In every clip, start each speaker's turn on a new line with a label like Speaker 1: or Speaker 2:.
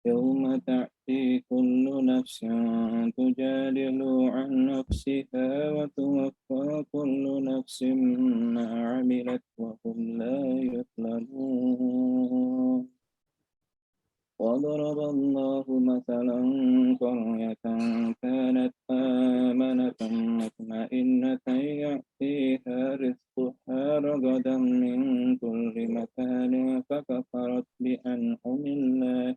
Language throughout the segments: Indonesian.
Speaker 1: يوم تأتي كل نفس تجادل عن نفسها وتوفى كل نفس ما عملت وهم لا يظلمون وضرب الله مثلا قرية كانت آمنة مطمئنة يأتيها رزقها رغدا من كل مكان فكفرت بأنعم الله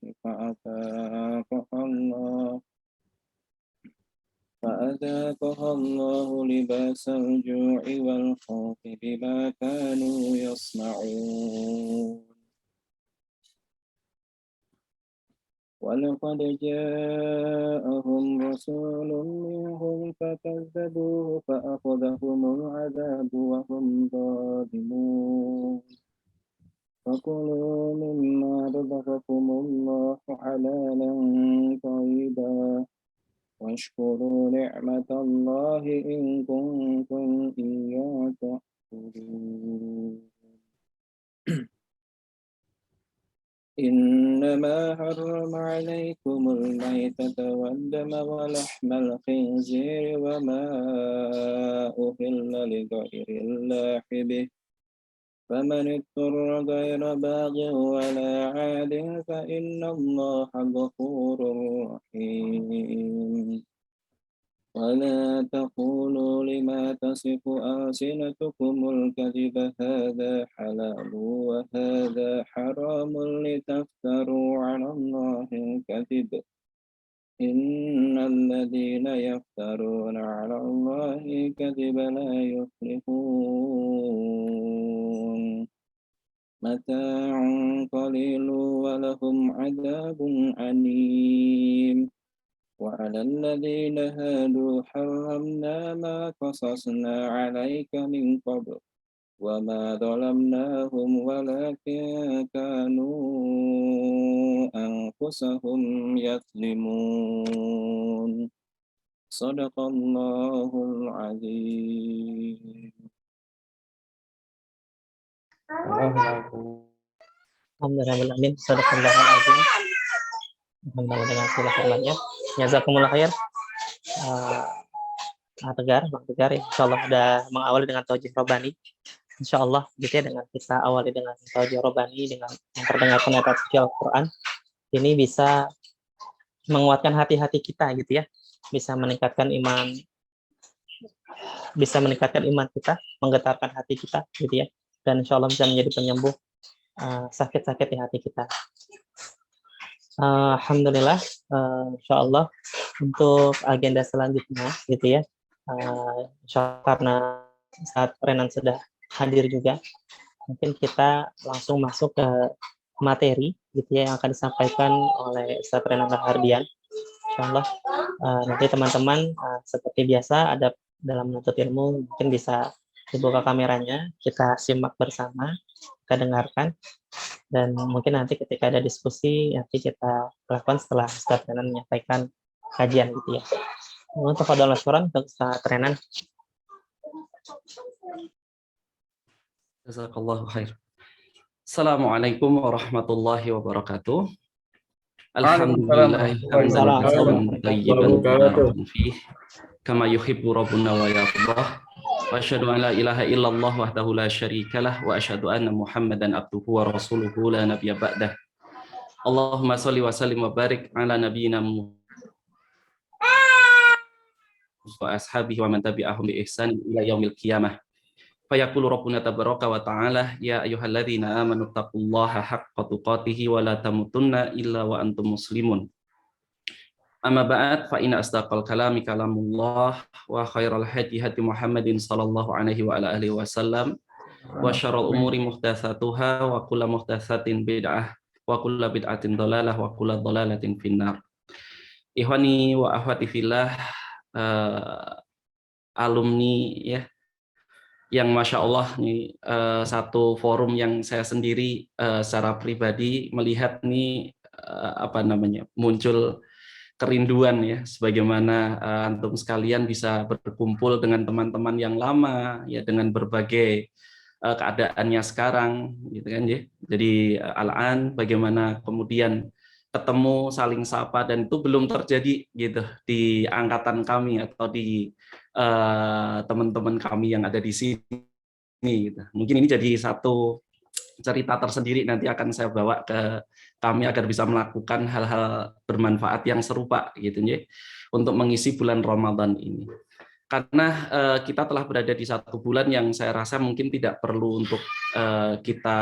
Speaker 1: فأذاقها الله لباس الجوع والخوف بما كانوا يصنعون ولقد جاءهم رسول منهم فكذبوه فأخذهم العذاب وهم ظالمون فكلوا مما رزقكم الله حلالا طيبا واشكروا نعمة الله إن كنتم إياه تعبدون إنما حرم عليكم الميتة والدم ولحم الخنزير وما أهل لغير الله به فمن اضطر غير باغ ولا عاد فإن الله غفور رحيم ولا تقولوا لما تصف ألسنتكم الكذب هذا حلال وهذا حرام لتفتروا على الله الكذب إن الذين يفترون على الله الكذب لا يفلحون متاع قليل ولهم عذاب أليم وعلى الذين هادوا حرمنا ما قصصنا عليك من قبل وما ظلمناهم ولكن كانوا أنفسهم يظلمون صدق الله العظيم.
Speaker 2: Alhamdulillah, sadaqallahul azim. Alhamdulillah dengan segala hormatnya. Jazakumullah khair. Tegar, Bang Tegar, insyaallah sudah mengawali dengan taujih robani. Insyaallah gitu ya, dengan kita awali dengan taujih robani dengan memperdengarkan ayat suci Al-Qur'an. Ini bisa menguatkan hati-hati kita gitu ya. Bisa meningkatkan iman kita, menggetarkan hati kita gitu ya. Dan insyaallah bisa menjadi penyembuh sakit-sakit di hati kita. Alhamdulillah, insyaallah untuk agenda selanjutnya gitu ya. Insyaallah karena saat Renan sudah hadir juga, mungkin kita langsung masuk ke materi gitu ya yang akan disampaikan oleh Ustaz Renan Rahardian. Insyaallah nanti teman-teman seperti biasa ada dalam menuntut ilmu mungkin bisa dibuka kameranya, kita simak bersama, kita dengarkan, dan mungkin nanti ketika ada diskusi nanti kita lakukan setelah Ustaz Renan menyampaikan kajian gitu ya. Untuk fadhal mashkuran untuk Ustaz Renan.
Speaker 3: Jazakallahu khair. Assalamualaikum warahmatullahi wabarakatuh. Alhamdulillah hamdan tayyiban mubarakan fih kama yuhibbu rabbuna wa yardah. Wa asyhadu an la ilaha illallah wahdahu la syarikalah wa asyhadu anna Muhammadan abduhu wa rasuluhu la nabiyya ba'dah. Allahumma shalli wa sallim wa barik ala nabiyyina wa ashabihi wa man tabi'ahum bi ihsan ila yaumil qiyamah. Fayaqulu rabbuna tabaraka wa ta'ala ya ayyuhalladzina amanu taqullaha haqqa tuqatih wa la tamutunna illa wa antum muslimun. Amma ba'd fa inna asdaqal kalami kalamullah wa khairal hadi hadi Muhammadin sallallahu alaihi wa ala alihi wasallam wa syarrul umuri muhdatsatuha wa kullu muhdatsatin bid'ah wa kullu bid'atin dhalalah wa kullu dhalalatin finnar. Ikhwani wa akhwati fillah, alumni ya yang Masya Allah nih, satu forum yang saya sendiri secara pribadi melihat nih muncul kerinduan ya, sebagaimana antum sekalian bisa berkumpul dengan teman-teman yang lama ya dengan berbagai keadaannya sekarang gitu kan ya. Jadi al-an bagaimana kemudian ketemu, saling sapa, dan itu belum terjadi gitu di angkatan kami atau di teman-teman kami yang ada di sini gitu. Mungkin ini jadi satu cerita tersendiri nanti akan saya bawa ke kami agar bisa melakukan hal-hal bermanfaat yang serupa gitu ya untuk mengisi bulan Ramadan ini. Karena kita telah berada di satu bulan yang saya rasa mungkin tidak perlu untuk kita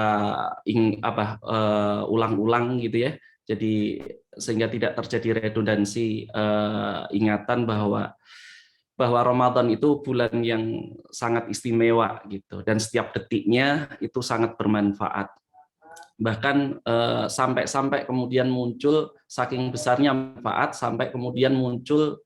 Speaker 3: ulang-ulang gitu ya. Jadi sehingga tidak terjadi redundansi ingatan bahwa Ramadan itu bulan yang sangat istimewa gitu, dan setiap detiknya itu sangat bermanfaat. Bahkan sampai kemudian muncul, saking besarnya manfaat sampai kemudian muncul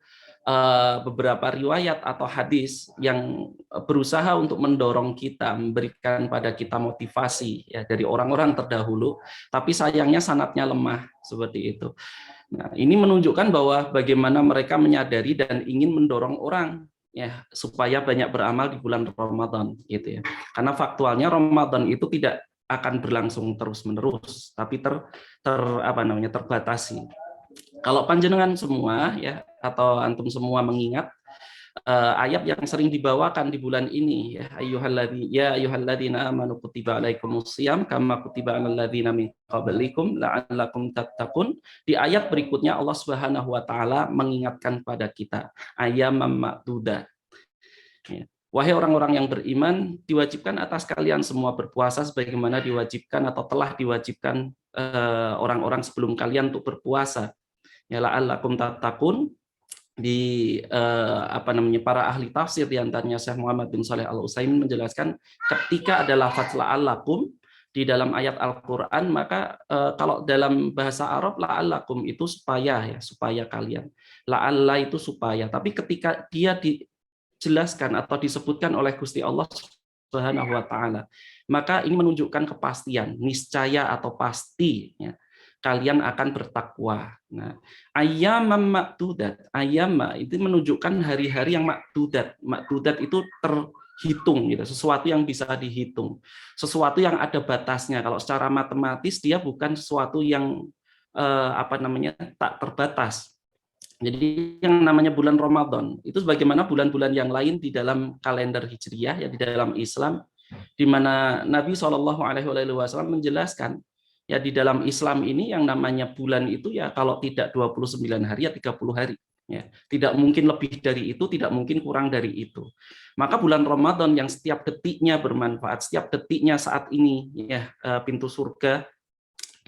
Speaker 3: beberapa riwayat atau hadis yang berusaha untuk mendorong kita, memberikan pada kita motivasi ya dari orang-orang terdahulu, tapi sayangnya sanadnya lemah seperti itu. Nah, ini menunjukkan bahwa bagaimana mereka menyadari dan ingin mendorong orang ya supaya banyak beramal di bulan Ramadan gitu ya. Karena faktualnya Ramadan itu tidak akan berlangsung terus-menerus, tapi terbatasi. Kalau panjenengan semua ya atau antum semua mengingat ayat yang sering dibawakan di bulan ini ya ayyuhalladzina amanu kutiba alaikumusiyam kama kutiba alal ladzina min qablikum la'allakum tattaqun. Di ayat berikutnya Allah Subhanahu wa taala mengingatkan pada kita ayyaman ma'dudat. Ya. Wahai orang-orang yang beriman, diwajibkan atas kalian semua berpuasa sebagaimana diwajibkan atau telah diwajibkan orang-orang sebelum kalian untuk berpuasa. Ya la'allakum tattaqun. Di para ahli tafsir di antaranya Syekh Muhammad bin Shalih Al-Utsaimin menjelaskan ketika ada lafaz la'allakum di dalam ayat Al-Qur'an, maka kalau dalam bahasa Arab la'allakum itu supaya ya, supaya kalian. La'alla itu supaya, tapi ketika dia dijelaskan atau disebutkan oleh Gusti Allah Subhanahu wa taala, maka ini menunjukkan kepastian, niscaya atau pasti ya, kalian akan bertakwa. Nah, ayyamam ma'dudat, ayyama itu menunjukkan hari-hari yang ma'dudat. Ma'dudat itu terhitung gitu, sesuatu yang bisa dihitung. Sesuatu yang ada batasnya. Kalau secara matematis dia bukan sesuatu yang tak terbatas. Jadi yang namanya bulan Ramadan itu sebagaimana bulan-bulan yang lain di dalam kalender Hijriah ya di dalam Islam, di mana Nabi SAW menjelaskan ya di dalam Islam ini yang namanya bulan itu ya kalau tidak 29 hari ya 30 hari. Ya, tidak mungkin lebih dari itu, tidak mungkin kurang dari itu. Maka bulan Ramadan yang setiap detiknya bermanfaat, setiap detiknya saat ini ya pintu surga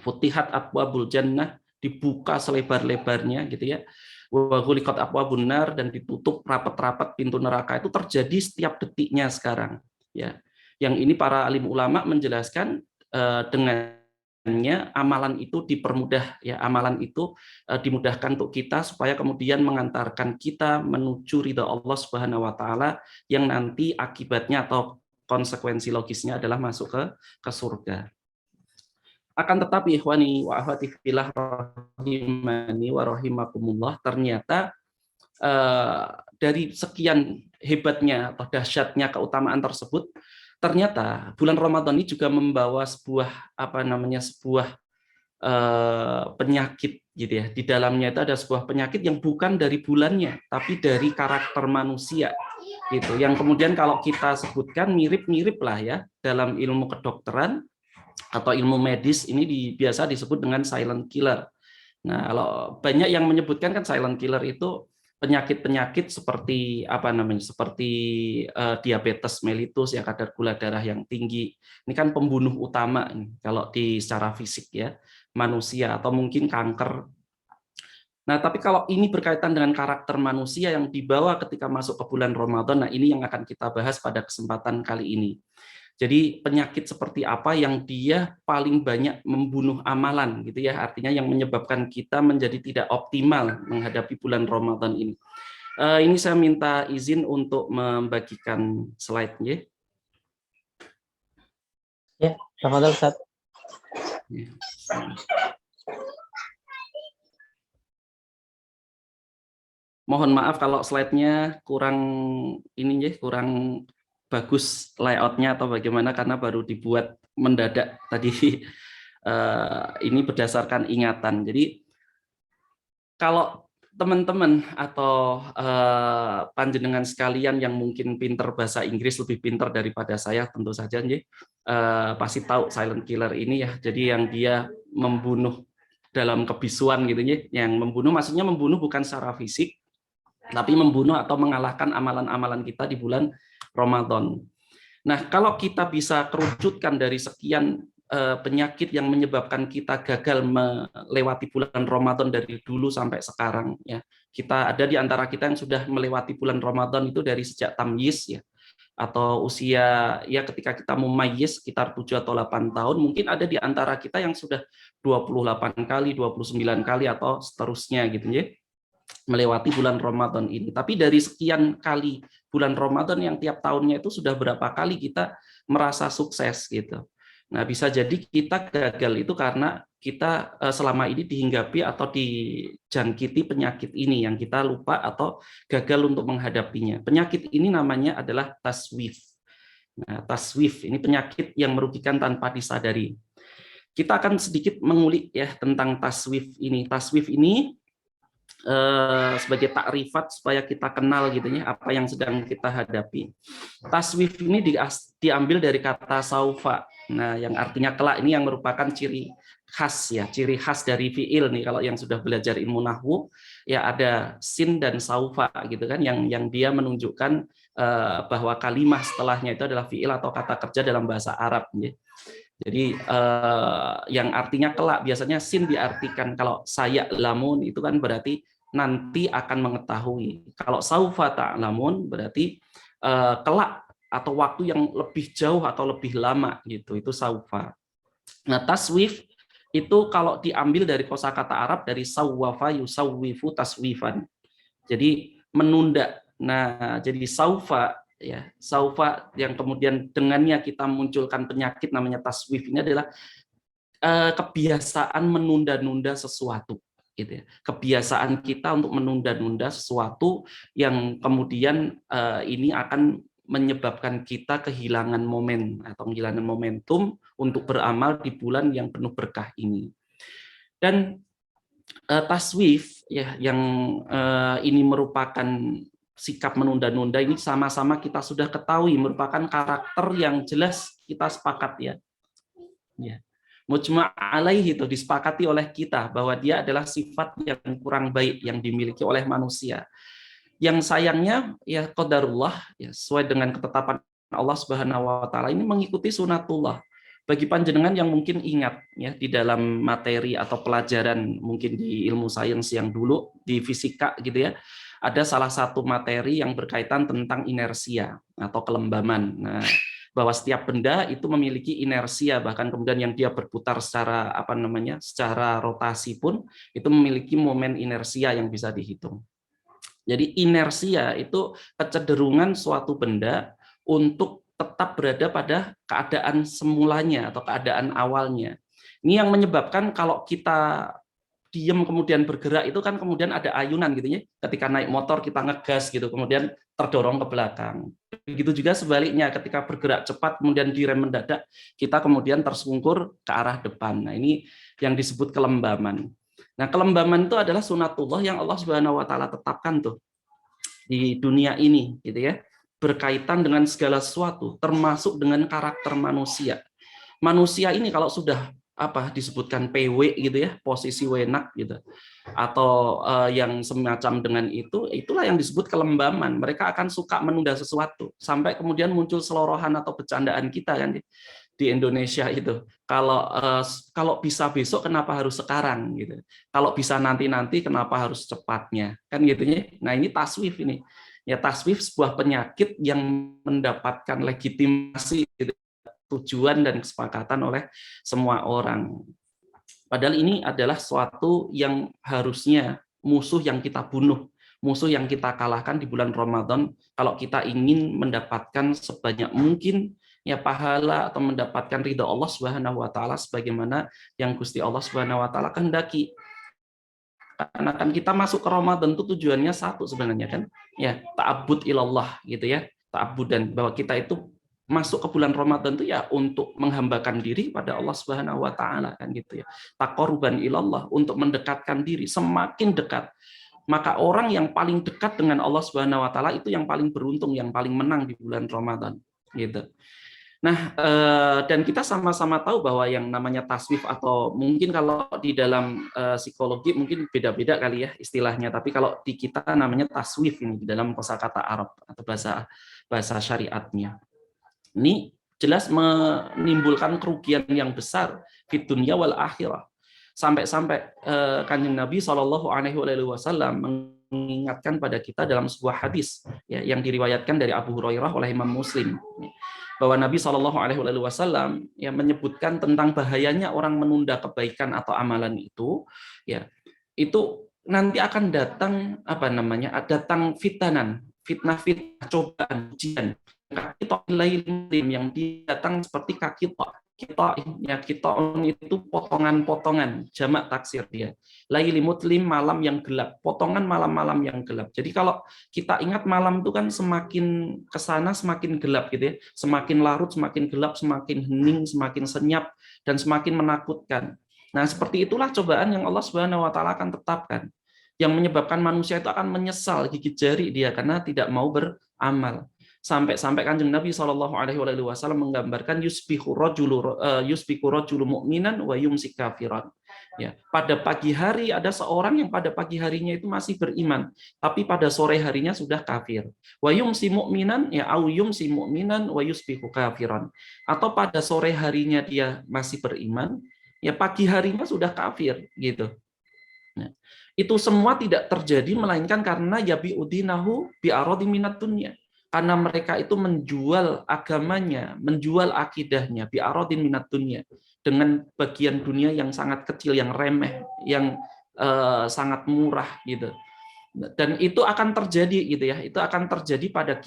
Speaker 3: futihat abwabul jannah dibuka selebar-lebarnya gitu ya. Wa ghuliqat abwabun nar dan ditutup rapat-rapat pintu neraka itu terjadi setiap detiknya sekarang ya. Yang ini para alim ulama menjelaskan dengannya amalan itu dipermudah ya, amalan itu dimudahkan untuk kita supaya kemudian mengantarkan kita menuju ridha Allah Subhanahu wa taala yang nanti akibatnya atau konsekuensi logisnya adalah masuk ke surga. Akan tetapi ikhwani wa akhwati fillah rahimani wa rahimakumullah, ternyata dari sekian hebatnya atau dahsyatnya keutamaan tersebut, ternyata bulan Ramadan ini juga membawa sebuah penyakit gitu ya. Di dalamnya itu ada sebuah penyakit yang bukan dari bulannya, tapi dari karakter manusia gitu. Yang kemudian kalau kita sebutkan mirip-mirip lah ya dalam ilmu kedokteran atau ilmu medis ini biasa disebut dengan silent killer. Nah, kalau banyak yang menyebutkan kan silent killer itu penyakit-penyakit seperti seperti diabetes mellitus ya, kadar gula darah yang tinggi. Ini kan pembunuh utama ini, kalau di secara fisik ya manusia, atau mungkin kanker. Nah, tapi kalau ini berkaitan dengan karakter manusia yang dibawa ketika masuk ke bulan Ramadan, nah ini yang akan kita bahas pada kesempatan kali ini. Jadi penyakit seperti apa yang dia paling banyak membunuh amalan gitu ya, artinya yang menyebabkan kita menjadi tidak optimal menghadapi bulan Ramadan ini. Ini saya minta izin untuk membagikan slide-nya.
Speaker 2: Ya, tafadhol Ustaz.
Speaker 3: Mohon maaf kalau slide-nya kurang kurang bagus layout-nya atau bagaimana, karena baru dibuat mendadak tadi. Ini berdasarkan ingatan. Jadi Kalau teman-teman atau panjenengan sekalian yang mungkin pinter bahasa Inggris, lebih pinter daripada saya tentu saja, pasti tahu silent killer ini ya. Jadi yang dia membunuh dalam kebisuan gitu ya. Yang membunuh maksudnya membunuh bukan secara fisik, tapi membunuh atau mengalahkan amalan-amalan kita di bulan Ramadan. Nah, kalau kita bisa kerucutkan dari sekian penyakit yang menyebabkan kita gagal melewati bulan Ramadan dari dulu sampai sekarang, ya, kita ada di antara kita yang sudah melewati bulan Ramadan itu dari sejak tamyiz, ya, atau usia ya ketika kita mumayyiz sekitar 7 atau 8 tahun, mungkin ada di antara kita yang sudah 28 kali, 29 kali atau seterusnya gitu ya, melewati bulan Ramadan ini. Tapi dari sekian kali bulan Ramadan yang tiap tahunnya itu sudah berapa kali kita merasa sukses gitu. Nah, bisa jadi kita gagal itu karena kita selama ini dihinggapi atau dijangkiti penyakit ini yang kita lupa atau gagal untuk menghadapinya. Penyakit ini namanya adalah taswif. Nah, taswif ini penyakit yang merugikan tanpa disadari. Kita akan sedikit mengulik ya tentang taswif ini. Taswif ini sebagai takrifat supaya kita kenal gitu ya apa yang sedang kita hadapi. Taswif ini diambil dari kata saufa. Nah, yang artinya kelak ini yang merupakan ciri khas ya, ciri khas dari fiil nih kalau yang sudah belajar ilmu nahwu ya ada sin dan saufa gitu kan yang dia menunjukkan bahwa kalimat setelahnya itu adalah fiil atau kata kerja dalam bahasa Arab ya. Jadi yang artinya kelak biasanya sin diartikan kalau saya lamun itu kan berarti nanti akan mengetahui. Kalau saufa ta'lamun berarti kelak atau waktu yang lebih jauh atau lebih lama gitu. Itu saufa. Nah, taswif itu kalau diambil dari kosakata Arab dari sawwafa yusawwifu taswifan. Jadi menunda. Nah, jadi saufa ya, saufa yang kemudian dengannya kita munculkan penyakit namanya taswif ini adalah kebiasaan menunda-nunda sesuatu gitu ya. Kebiasaan kita untuk menunda-nunda sesuatu yang kemudian ini akan menyebabkan kita kehilangan momen atau kehilangan momentum untuk beramal di bulan yang penuh berkah ini. Dan taswif ya yang ini merupakan sikap menunda-nunda ini sama-sama kita sudah ketahui merupakan karakter yang jelas kita sepakat ya. Ya. Mujma' alaihi itu disepakati oleh kita bahwa dia adalah sifat yang kurang baik yang dimiliki oleh manusia. Yang sayangnya ya qadarullah ya sesuai dengan ketetapan Allah Subhanahu wa taala ini mengikuti sunatullah. Bagi panjenengan yang mungkin ingat ya di dalam materi atau pelajaran mungkin di ilmu sains yang dulu di fisika gitu ya, ada salah satu materi yang berkaitan tentang inersia atau kelembaman. Nah, bahwa setiap benda itu memiliki inersia, bahkan kemudian yang dia berputar secara secara rotasi pun itu memiliki momen inersia yang bisa dihitung. Jadi inersia itu kecenderungan suatu benda untuk tetap berada pada keadaan semulanya atau keadaan awalnya. Ini yang menyebabkan kalau kita diam kemudian bergerak itu kan kemudian ada ayunan gitu ya. Ketika naik motor kita ngegas gitu kemudian terdorong ke belakang. Begitu juga sebaliknya ketika bergerak cepat kemudian direm mendadak kita kemudian tersungkur ke arah depan. Nah, ini yang disebut kelembaman. Nah, kelembaman itu adalah sunatullah yang Allah Subhanahu wa taala tetapkan tuh di dunia ini gitu ya. Berkaitan dengan segala sesuatu termasuk dengan karakter manusia. Manusia ini kalau sudah disebutkan PW gitu ya, posisi wenak gitu, atau yang semacam dengan itu, itulah yang disebut kelembaman. Mereka akan suka menunda sesuatu sampai kemudian muncul selorohan atau bercandaan kita kan di Indonesia itu. Kalau bisa besok kenapa harus sekarang gitu. Kalau bisa nanti kenapa harus cepatnya kan gitu ya. Nah, ini taswif ini. Ya, taswif sebuah penyakit yang mendapatkan legitimasi gitu, tujuan dan kesepakatan oleh semua orang. Padahal ini adalah suatu yang harusnya musuh yang kita bunuh, musuh yang kita kalahkan di bulan Ramadan kalau kita ingin mendapatkan sebanyak mungkin ya pahala atau mendapatkan ridha Allah Subhanahu wa taala sebagaimana yang Gusti Allah Subhanahu wa taala kehendaki. Karena kan kita masuk ke Ramadan itu tujuannya satu sebenarnya kan, ya ta'abbud ilallah gitu ya, ta'abbudan bahwa kita itu masuk ke bulan Ramadan itu ya untuk menghambakan diri pada Allah Subhanahu wa taala kan gitu ya. Taqarruban ilallah, untuk mendekatkan diri semakin dekat. Maka orang yang paling dekat dengan Allah Subhanahu wa taala itu yang paling beruntung, yang paling menang di bulan Ramadan gitu. Nah, dan kita sama-sama tahu bahwa yang namanya taswif, atau mungkin kalau di dalam psikologi mungkin beda-beda kali ya istilahnya, tapi kalau di kita namanya taswif ini di dalam kosakata Arab atau bahasa syariatnya. Ini jelas menimbulkan kerugian yang besar di dunia wal akhirah. Sampai-sampai Kanjeng Nabi SAW mengingatkan pada kita dalam sebuah hadis ya, yang diriwayatkan dari Abu Hurairah oleh Imam Muslim, bahwa Nabi SAW ya menyebutkan tentang bahayanya orang menunda kebaikan atau amalan itu, ya itu nanti akan datang datang fitnah, cobaan, ujian. Yang datang seperti kaki kita itu potongan-potongan, jamak taksir dia. Laili mutlim, malam yang gelap, potongan malam-malam yang gelap. Jadi kalau kita ingat malam itu kan semakin kesana semakin gelap gitu ya, semakin larut semakin gelap, semakin hening, semakin senyap, dan semakin menakutkan. Nah seperti itulah cobaan yang Allah Subhanahu wa taala akan tetapkan, yang menyebabkan manusia itu akan menyesal gigit jari dia karena tidak mau beramal. Sampai Kanjeng Nabi SAW menggambarkan yusbihu rajulu mu'minan wa yumsi kafiran. Ya, pada pagi hari ada seorang yang pada pagi harinya itu masih beriman, tapi pada sore harinya sudah kafir. Wa yumsi mu'minan ya au yumsi mu'minan wa yusbihu kafiran. Atau pada sore harinya dia masih beriman, ya pagi harinya sudah kafir gitu. Nah, itu semua tidak terjadi melainkan karena yabi'udinahu bi'aradi minat dunya. Karena mereka itu menjual agamanya, menjual akidahnya, bi'aradin minat dunya, dengan bagian dunia yang sangat kecil, yang remeh, yang sangat murah gitu. Dan itu akan terjadi gitu ya, itu akan terjadi pada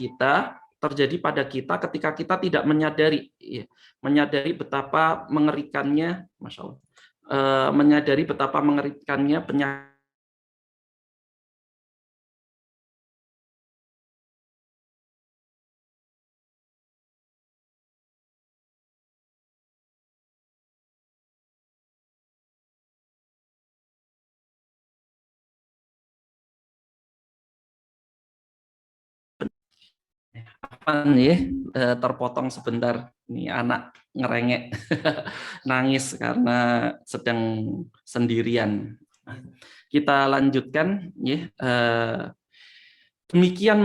Speaker 3: kita ketika kita tidak menyadari, ya, menyadari betapa mengerikannya, Masya Allah, menyadari betapa mengerikannya penyakit. Apa nih, terpotong sebentar, ini anak ngerengek nangis karena sedang sendirian. Kita lanjutkan ya. Demikian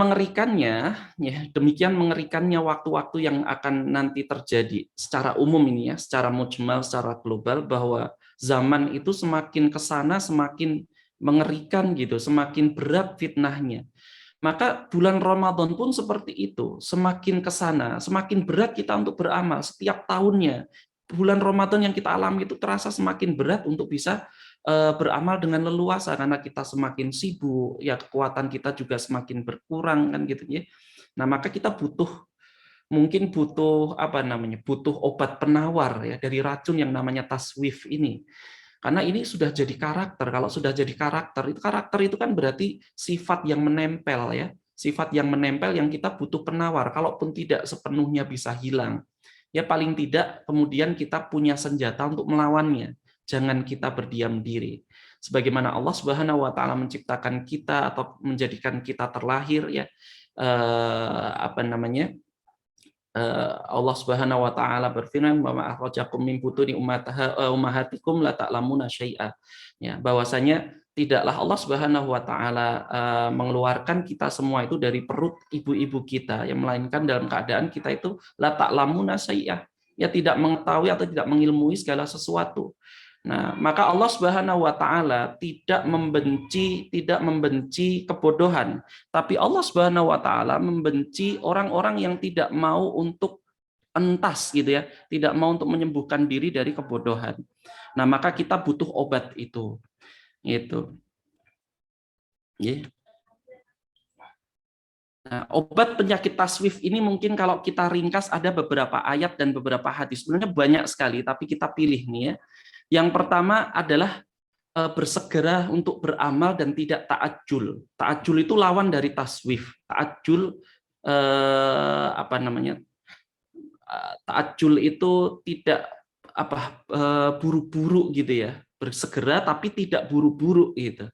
Speaker 3: mengerikannya waktu-waktu yang akan nanti terjadi secara umum ini ya, secara mujmal, secara global, bahwa zaman itu semakin kesana semakin mengerikan gitu, semakin berat fitnahnya. Maka bulan Ramadan pun seperti itu, semakin kesana semakin berat kita untuk beramal setiap tahunnya. Bulan Ramadan yang kita alami itu terasa semakin berat untuk bisa beramal dengan leluasa karena kita semakin sibuk, ya kekuatan kita juga semakin berkurang kan gitu ya. Nah, maka kita butuh butuh obat penawar ya dari racun yang namanya taswif ini. Karena ini sudah jadi karakter. Kalau sudah jadi karakter itu kan berarti sifat yang menempel ya. Sifat yang menempel yang kita butuh penawar. Kalaupun tidak sepenuhnya bisa hilang, ya paling tidak kemudian kita punya senjata untuk melawannya. Jangan kita berdiam diri. Sebagaimana Allah Subhanahu wa taala menciptakan kita atau menjadikan kita terlahir ya, Allah Subhanahu wa taala berfirman bahwa akhrajakum min butuni ummahatikum la ta'lamuna syai'a. Ya, bahwasanya tidaklah Allah Subhanahu wa taala mengeluarkan kita semua itu dari perut ibu-ibu kita, yang melainkan dalam keadaan kita itu la ta'lamuna syai'a, ya tidak mengetahui atau tidak mengilmui segala sesuatu. Nah, maka Allah Subhanahu wa taala tidak membenci kebodohan, tapi Allah Subhanahu wa taala membenci orang-orang yang tidak mau untuk entas gitu ya, tidak mau untuk menyembuhkan diri dari kebodohan. Nah, maka kita butuh obat itu. Gitu. Yeah. Nah, obat penyakit taswif ini mungkin kalau kita ringkas ada beberapa ayat dan beberapa hadis. Sebenarnya banyak sekali, tapi kita pilih nih ya. Yang pertama adalah bersegera untuk beramal dan tidak ta'ajjul. Ta'ajjul itu lawan dari taswif. Ta'ajjul ta'ajjul itu tidak buru-buru gitu ya, bersegera tapi tidak buru-buru gitu.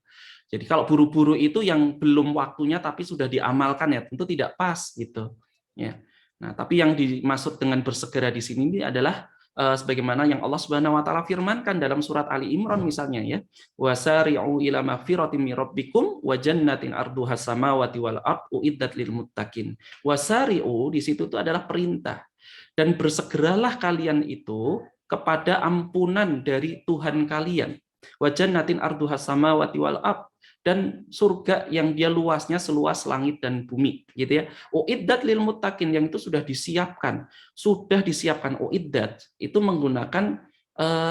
Speaker 3: Jadi kalau buru-buru itu yang belum waktunya tapi sudah diamalkan ya tentu tidak pas gitu. Ya. Nah, tapi yang dimaksud dengan bersegera di sini ini adalah sebagaimana yang Allah Subhanahu wa taala firmankan dalam surat Ali Imran misalnya ya. Wasari'u ila magfiratin min rabbikum wa jannatin arduhas samawati wal ardh uiddat lil muttaqin. Wasari'u di situ itu adalah perintah. Dan bersegeralah kalian itu kepada ampunan dari Tuhan kalian. Wa jannatin arduhas samawati wal ardh, dan surga yang dia luasnya seluas langit dan bumi gitu ya. Uiddat lil muttaqin, yang itu sudah disiapkan uiddat itu menggunakan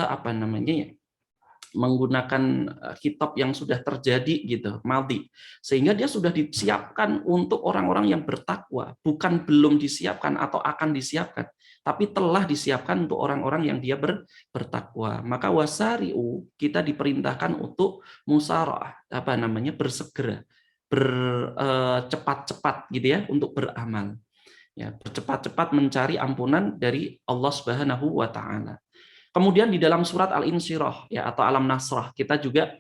Speaker 3: apa namanya ya, menggunakan kitab yang sudah terjadi gitu, maldi, sehingga dia sudah disiapkan untuk orang-orang yang bertakwa, bukan belum disiapkan atau akan disiapkan, tapi telah disiapkan untuk orang-orang yang dia bertakwa. Maka wasari'u, kita diperintahkan untuk musara'ah, bersegera, bercepat-cepat gitu ya, untuk beramal. Ya, bercepat-cepat mencari ampunan dari Allah Subhanahu wa taala. Kemudian di dalam surat Al-Insyirah ya, atau Alam Nasrah, kita juga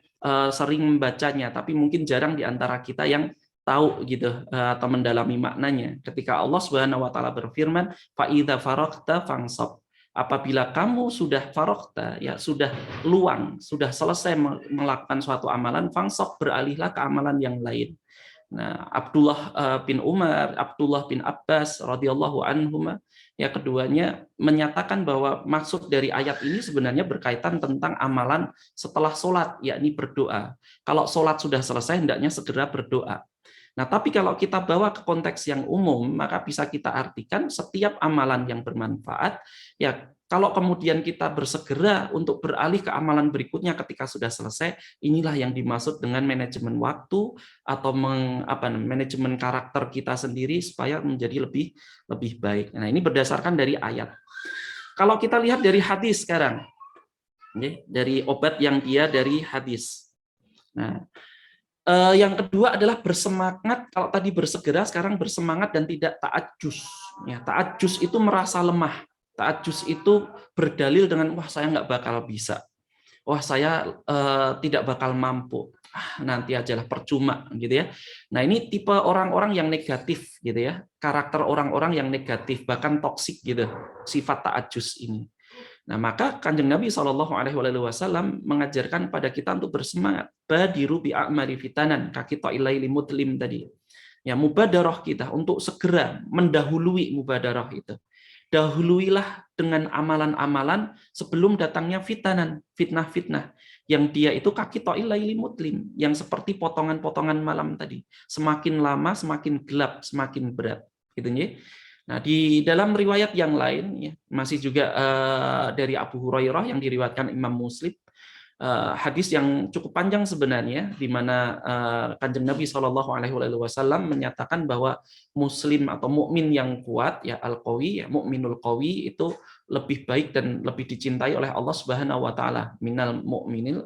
Speaker 3: sering membacanya, tapi mungkin jarang di antara kita yang tahu gitu atau mendalami maknanya. Ketika Allah Subhanahu wa taala berfirman, fa idza faragta fansab. Apabila kamu sudah faragta ya, sudah luang, sudah selesai melakukan suatu amalan, fansab, beralihlah ke amalan yang lain. Nah, Abdullah bin Umar, Abdullah bin Abbas radhiyallahu anhuma, ya keduanya menyatakan bahwa maksud dari ayat ini sebenarnya berkaitan tentang amalan setelah sholat, yakni berdoa. Kalau sholat sudah selesai, hendaknya segera berdoa. Nah, tapi kalau kita bawa ke konteks yang umum, maka bisa kita artikan setiap amalan yang bermanfaat, ya kalau kemudian kita bersegera untuk beralih ke amalan berikutnya ketika sudah selesai, inilah yang dimaksud dengan manajemen waktu atau manajemen karakter kita sendiri supaya menjadi lebih baik. Nah, ini berdasarkan dari ayat. Kalau kita lihat dari hadis sekarang, dari obat yang dia dari hadis. Nah, yang kedua adalah bersemangat. Kalau tadi bersegera, sekarang bersemangat dan tidak ta'ajjus. Ya, ta'ajjus itu merasa lemah. Ta'ajjus itu berdalil dengan, wah saya nggak bakal bisa. Wah saya tidak bakal mampu. Nanti ajalah, percuma gitu ya. Nah, ini tipe orang-orang yang negatif gitu ya. Karakter orang-orang yang negatif, bahkan toksik gitu. Sifat ta'ajjus ini. Nah, maka Kanjeng Nabi SAW mengajarkan pada kita untuk bersemangat. Badiru bi'a'mari fitanan, kakito ilaili mudlim tadi. Ya, mubadarah kita untuk segera mendahului mubadarah itu. Dahuluilah dengan amalan-amalan sebelum datangnya fitnah-fitnah yang dia itu kakito ilaili mudlim, yang seperti potongan-potongan malam tadi. Semakin lama semakin gelap, semakin berat. Gitu ya. Nah, di dalam riwayat yang lain, ya, masih juga dari Abu Hurairah yang diriwayatkan Imam Muslim, hadis yang cukup panjang sebenarnya, di mana Kanjeng Nabi SAW menyatakan bahwa Muslim atau mukmin yang kuat, ya al-qawi, ya, mukminul qawi itu lebih baik dan lebih dicintai oleh Allah Subhanahu Wa Taala minal mukminil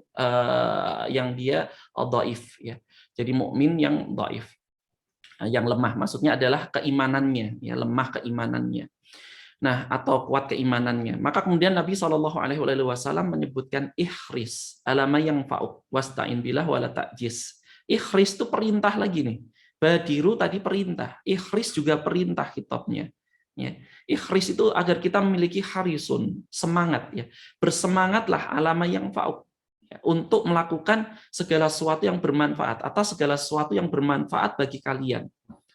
Speaker 3: yang dia dhaif, ya. Jadi mukmin yang dhaif, yang lemah, maksudnya adalah keimanannya, ya, lemah keimanannya. Nah, atau kuat keimanannya. Maka kemudian Nabi SAW menyebutkan ikhris alama yang fa'uk wasta'in billah wala ta'jiz. Ikhris itu perintah lagi nih. Badiru tadi perintah, ikhris juga perintah kitabnya. Ya. Ikhris itu agar kita memiliki harisun, semangat, ya. Bersemangatlah alama yang fa'uk, untuk melakukan segala sesuatu yang bermanfaat atau segala sesuatu yang bermanfaat bagi kalian,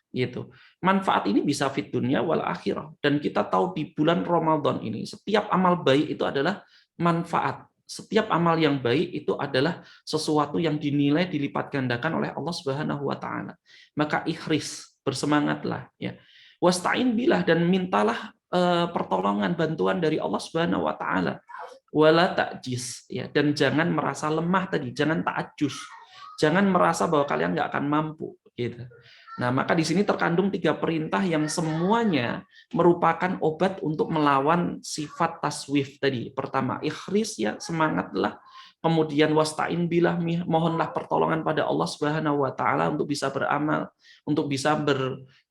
Speaker 3: gitu. Manfaat ini bisa fit dunya wal akhirah, dan kita tahu di bulan Ramadan ini setiap amal baik itu adalah manfaat. Setiap amal yang baik itu adalah sesuatu yang dinilai dilipat gandakan oleh Allah Subhanahu wa taala. Maka ikhris, bersemangatlah, ya. Wasta'in billah, dan mintalah pertolongan, bantuan dari Allah Subhanahu wa taala. Wala ta'jiz, ya, dan jangan merasa lemah tadi, jangan ta'ajjus, jangan merasa bahwa kalian nggak akan mampu, gitu. Nah, maka di sini terkandung 3 perintah yang semuanya merupakan obat untuk melawan sifat taswif tadi. Pertama, ikhris, ya, semangatlah. kemudian wasta'in billah, mohonlah pertolongan pada Allah Subhanahu wa taala untuk bisa beramal, untuk bisa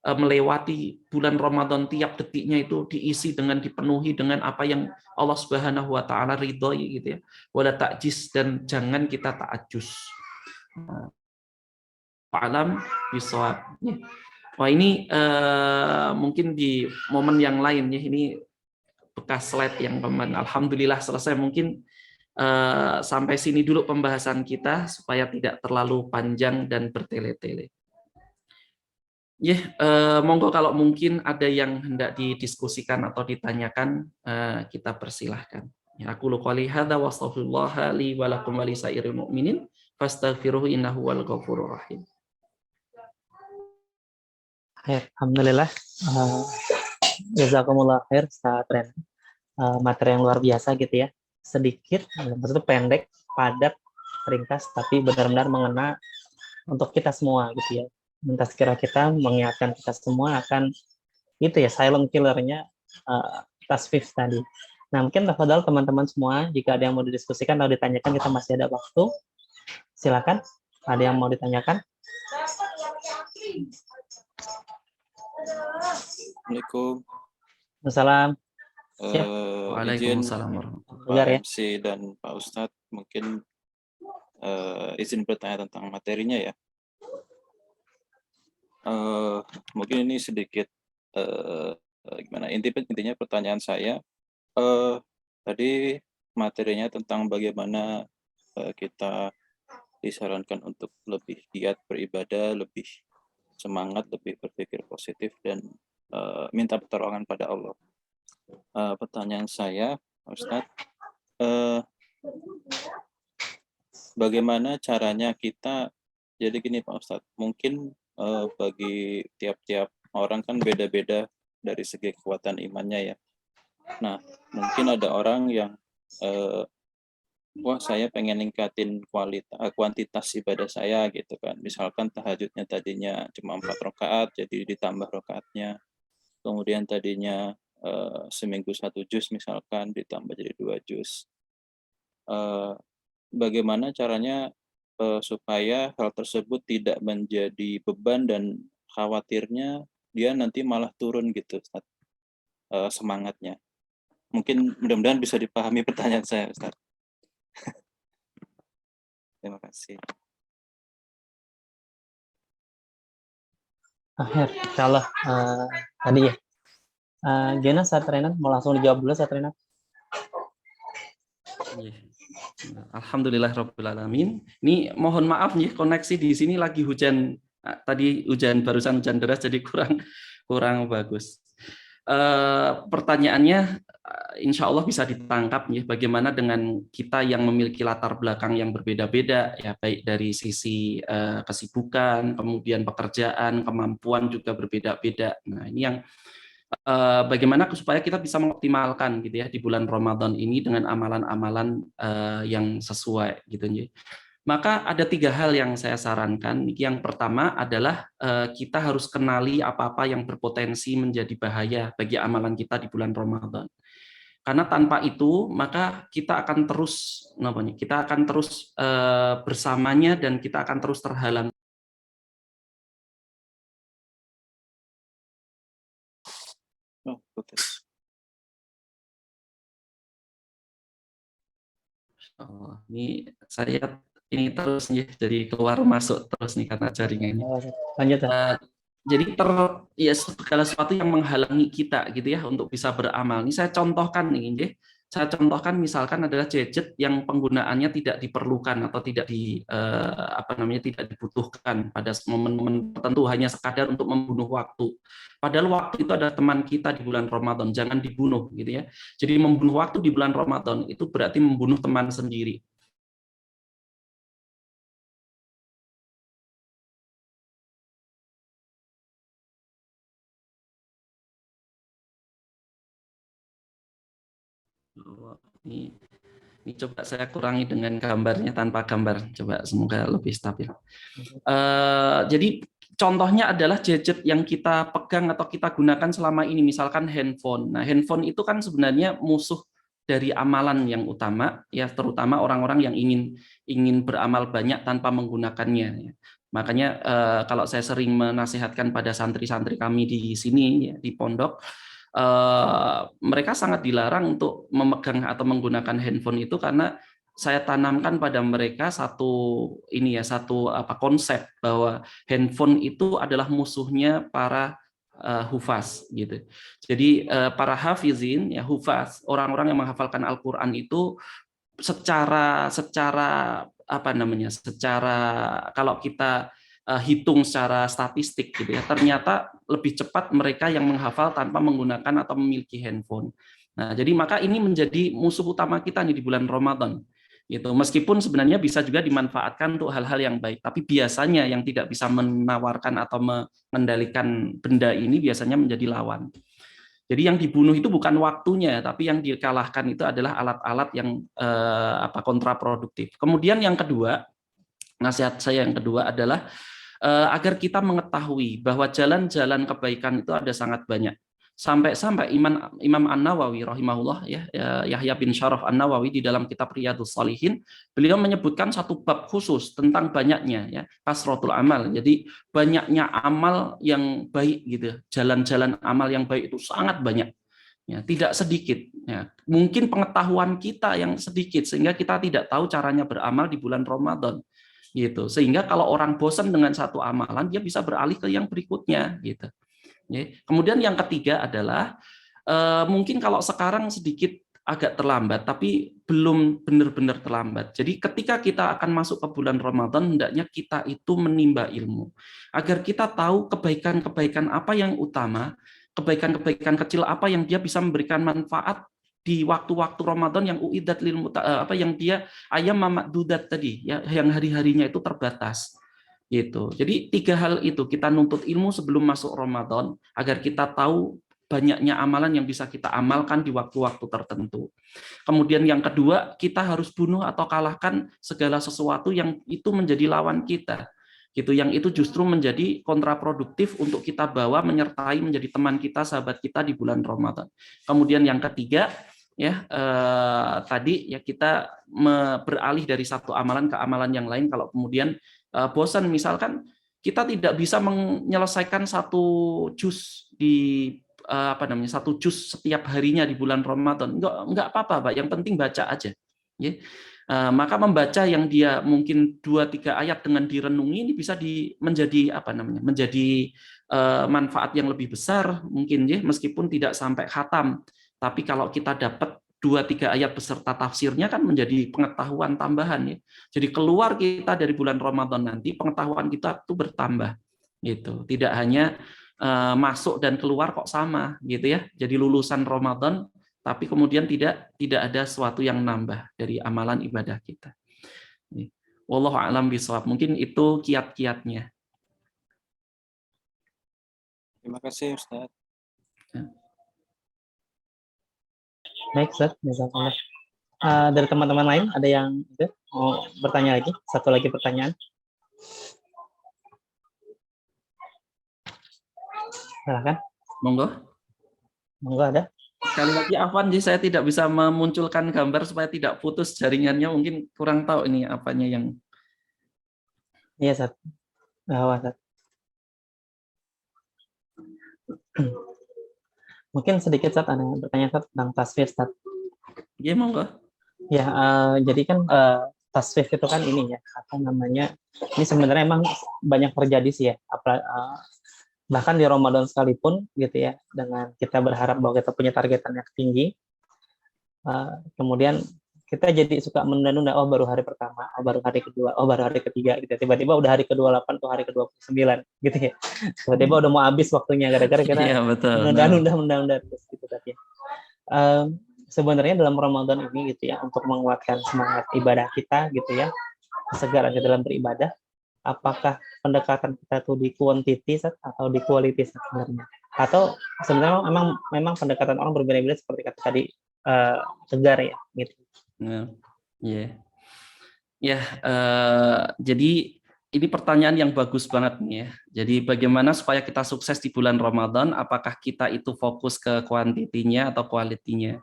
Speaker 3: melewati bulan Ramadan, tiap detiknya itu diisi dengan, dipenuhi dengan apa yang Allah Subhanahu wa taala ridhoi gitu ya. Wala ta'jis, dan jangan kita ta'ajus. Fa'lam bisawab. Wah, ini mungkin di momen yang lain ya, ini bekas slide yang kemarin. Alhamdulillah selesai. Mungkin sampai sini dulu pembahasan kita supaya tidak terlalu panjang dan bertele-tele. Monggo kalau mungkin ada yang hendak didiskusikan atau ditanyakan, kita persilahkan. Ya, aku qouli hadza wa astaghfirullah li wa lakum wa lisairil mu'minin fastaghfiruhu innahu wal ghafurur rahim.
Speaker 2: Alhamdulillah. Jazakumullah khair, Ustaz Ren. Materi yang luar biasa gitu ya. Sedikit, maksudnya pendek, padat, ringkas, tapi benar-benar mengena untuk kita semua gitu ya. Mentazkirah kita, mengingatkan kita semua akan itu ya, silent killernya tasfif tadi. Nah, mungkin tafadhal teman-teman semua, jika ada yang mau didiskusikan atau ditanyakan, kita masih ada waktu. Silakan, ada yang mau ditanyakan?
Speaker 1: Assalamualaikum.
Speaker 2: Wassalam.
Speaker 3: Waalaikumsalam
Speaker 1: Pak MC dan Pak Ustadz, mungkin izin bertanya tentang materinya ya. Mungkin ini sedikit gimana, intinya pertanyaan saya tadi materinya tentang bagaimana kita disarankan untuk lebih giat beribadah, lebih semangat, lebih berpikir positif, dan minta pertolongan pada Allah. Pertanyaan saya, Ustadz, bagaimana caranya kita, jadi gini Pak Ustadz, mungkin bagi tiap-tiap orang kan beda-beda dari segi kekuatan imannya ya. Nah, mungkin ada orang yang wah saya pengen ningkatin kuantitas ibadah saya gitu kan. Misalkan tahajudnya tadinya cuma 4 rakaat, jadi ditambah rakaatnya. Kemudian tadinya seminggu 1 juz misalkan, ditambah jadi 2 juz. Bagaimana caranya supaya hal tersebut tidak menjadi beban, dan khawatirnya dia nanti malah turun gitu Ustaz, semangatnya. Mungkin mudah-mudahan bisa dipahami pertanyaan saya, Ustaz. Terima kasih.
Speaker 2: Insyaallah tadi ya. Gimana Ustaz Renan? Mau langsung dijawab dulu Ustaz Renan?
Speaker 3: Alhamdulillah Rabbil Alamin. Ini mohon maaf nih, koneksi di sini lagi hujan. Tadi barusan hujan deras, jadi kurang bagus. Pertanyaannya insya Allah bisa ditangkap nih, bagaimana dengan kita yang memiliki latar belakang yang berbeda-beda ya, baik dari sisi kesibukan, kemudian pekerjaan, kemampuan juga berbeda-beda. Nah, ini yang bagaimana supaya kita bisa mengoptimalkan gitu ya di bulan Ramadan ini dengan amalan-amalan yang sesuai gitu ya. Maka ada 3 hal yang saya sarankan. Yang pertama adalah kita harus kenali apa-apa yang berpotensi menjadi bahaya bagi amalan kita di bulan Ramadan. Karena tanpa itu maka kita akan terus bersamanya, dan kita akan terus terhalang. Ini saya terus nih, jadi keluar masuk terus nih karena jaringannya.
Speaker 2: Lanjut.
Speaker 3: Jadi segala sesuatu yang menghalangi kita gitu ya untuk bisa beramal. Ini saya contohkan nih, saya contohkan misalkan adalah gadget yang penggunaannya tidak diperlukan atau tidak tidak dibutuhkan pada momen-momen tertentu, hanya sekadar untuk membunuh waktu. Padahal waktu itu adalah teman kita di bulan Ramadan, jangan dibunuh gitu ya. Jadi membunuh waktu di bulan Ramadan itu berarti membunuh teman sendiri. Ini coba saya kurangi dengan gambarnya, tanpa gambar, coba semoga lebih stabil. Jadi contohnya adalah gadget yang kita pegang atau kita gunakan selama ini, misalkan handphone. Nah, handphone itu kan sebenarnya musuh dari amalan yang utama, ya terutama orang-orang yang ingin beramal banyak tanpa menggunakannya. Ya. Makanya kalau saya sering menasihatkan pada santri-santri kami di sini, ya, di pondok, mereka sangat dilarang untuk memegang atau menggunakan handphone itu karena saya tanamkan pada mereka satu konsep bahwa handphone itu adalah musuhnya para hufaz gitu. Jadi para hafizin ya hufaz, orang-orang yang menghafalkan Al-Qur'an itu secara apa namanya? Secara kalau kita hitung secara statistik gitu ya, ternyata lebih cepat mereka yang menghafal tanpa menggunakan atau memiliki handphone. Nah, jadi maka ini menjadi musuh utama kita nih di bulan Ramadan. Gitu. Meskipun sebenarnya bisa juga dimanfaatkan untuk hal-hal yang baik, tapi biasanya yang tidak bisa menawarkan atau mengendalikan benda ini biasanya menjadi lawan. Jadi yang dibunuh itu bukan waktunya, tapi yang dikalahkan itu adalah alat-alat yang kontraproduktif. Kemudian yang kedua, nasihat saya yang kedua adalah agar kita mengetahui bahwa jalan-jalan kebaikan itu ada sangat banyak. Sampai-sampai Imam An-Nawawi rahimahullah ya Yahya bin Syaraf An-Nawawi di dalam kitab Riyadhus Shalihin beliau menyebutkan satu bab khusus tentang banyaknya ya kasratul amal. Jadi banyaknya amal yang baik gitu. Jalan-jalan amal yang baik itu sangat banyak. Ya, tidak sedikit ya. Mungkin pengetahuan kita yang sedikit sehingga kita tidak tahu caranya beramal di bulan Ramadan gitu. Sehingga kalau orang bosan dengan satu amalan dia bisa beralih ke yang berikutnya gitu. Kemudian yang ketiga adalah mungkin kalau sekarang sedikit agak terlambat, tapi belum benar-benar terlambat. Jadi ketika kita akan masuk ke bulan Ramadan, hendaknya kita itu menimba ilmu. Agar kita tahu kebaikan-kebaikan apa yang utama, kebaikan-kebaikan kecil apa yang dia bisa memberikan manfaat di waktu-waktu Ramadan yang uiddat lil yang dia ayam mamadudat tadi, ya, yang hari-harinya itu terbatas. Gitu. Jadi 3 hal itu kita nuntut ilmu sebelum masuk Ramadan agar kita tahu banyaknya amalan yang bisa kita amalkan di waktu-waktu tertentu. Kemudian yang kedua, kita harus bunuh atau kalahkan segala sesuatu yang itu menjadi lawan kita. Gitu, yang itu justru menjadi kontraproduktif untuk kita bawa menyertai menjadi teman kita, sahabat kita di bulan Ramadan. Kemudian yang ketiga, ya tadi ya kita beralih dari satu amalan ke amalan yang lain kalau kemudian bosan, misalkan kita tidak bisa menyelesaikan satu juz di satu juz setiap harinya di bulan Ramadan, enggak apa-apa, Pak. Yang penting baca aja. Ya. Maka membaca yang dia mungkin 2-3 ayat dengan direnungi ini bisa menjadi manfaat yang lebih besar mungkin ya, meskipun tidak sampai khatam. Tapi kalau kita dapat 2-3 ayat beserta tafsirnya kan menjadi pengetahuan tambahan ya. Jadi keluar kita dari bulan Ramadan nanti pengetahuan kita itu bertambah gitu. Tidak hanya masuk dan keluar kok sama gitu ya. Jadi lulusan Ramadan tapi kemudian tidak ada sesuatu yang nambah dari amalan ibadah kita. Wallahu a'lam bishawab. Mungkin itu kiat-kiatnya.
Speaker 1: Terima kasih Ustaz.
Speaker 3: Ya.
Speaker 2: Baik, Ustaz. Jazakallah. Dari teman-teman lain ada yang mau bertanya lagi? Satu lagi pertanyaan. Silakan. Monggo ada.
Speaker 3: Sekali lagi Afwan, saya tidak bisa memunculkan gambar supaya tidak putus jaringannya. Mungkin kurang tahu ini apanya yang.
Speaker 2: Iya, Ustaz. Ustaz. Mungkin sedikit Ustaz ada yang bertanya Ustaz tentang tasfif Ustaz.
Speaker 3: Iya, monggo.
Speaker 2: Ya, jadi kan tasfif itu kan ini ya, ini sebenarnya emang banyak terjadi sih ya, bahkan di Ramadan sekalipun gitu ya, dengan kita berharap bahwa kita punya targetan yang tinggi, kemudian kita jadi suka menunda-nunda, baru hari pertama, baru hari kedua, baru hari ketiga gitu. Tiba-tiba udah hari ke-28 tuh hari ke-29 gitu ya. Tiba-tiba udah mau habis waktunya gara-gara kita menunda-nunda terus gitu tadi. Sebenarnya dalam Ramadan ini gitu ya, untuk menguatkan semangat ibadah kita gitu ya, kesegaran di dalam beribadah, apakah pendekatan kita tuh di quantity atau di quality sebenarnya? Atau sebenarnya memang pendekatan orang berbeda-beda seperti kata tadi Tegar ya gitu.
Speaker 3: Jadi ini pertanyaan yang bagus banget nih ya. Jadi bagaimana supaya kita sukses di bulan Ramadan? Apakah kita itu fokus ke kuantitinya atau kualitinya?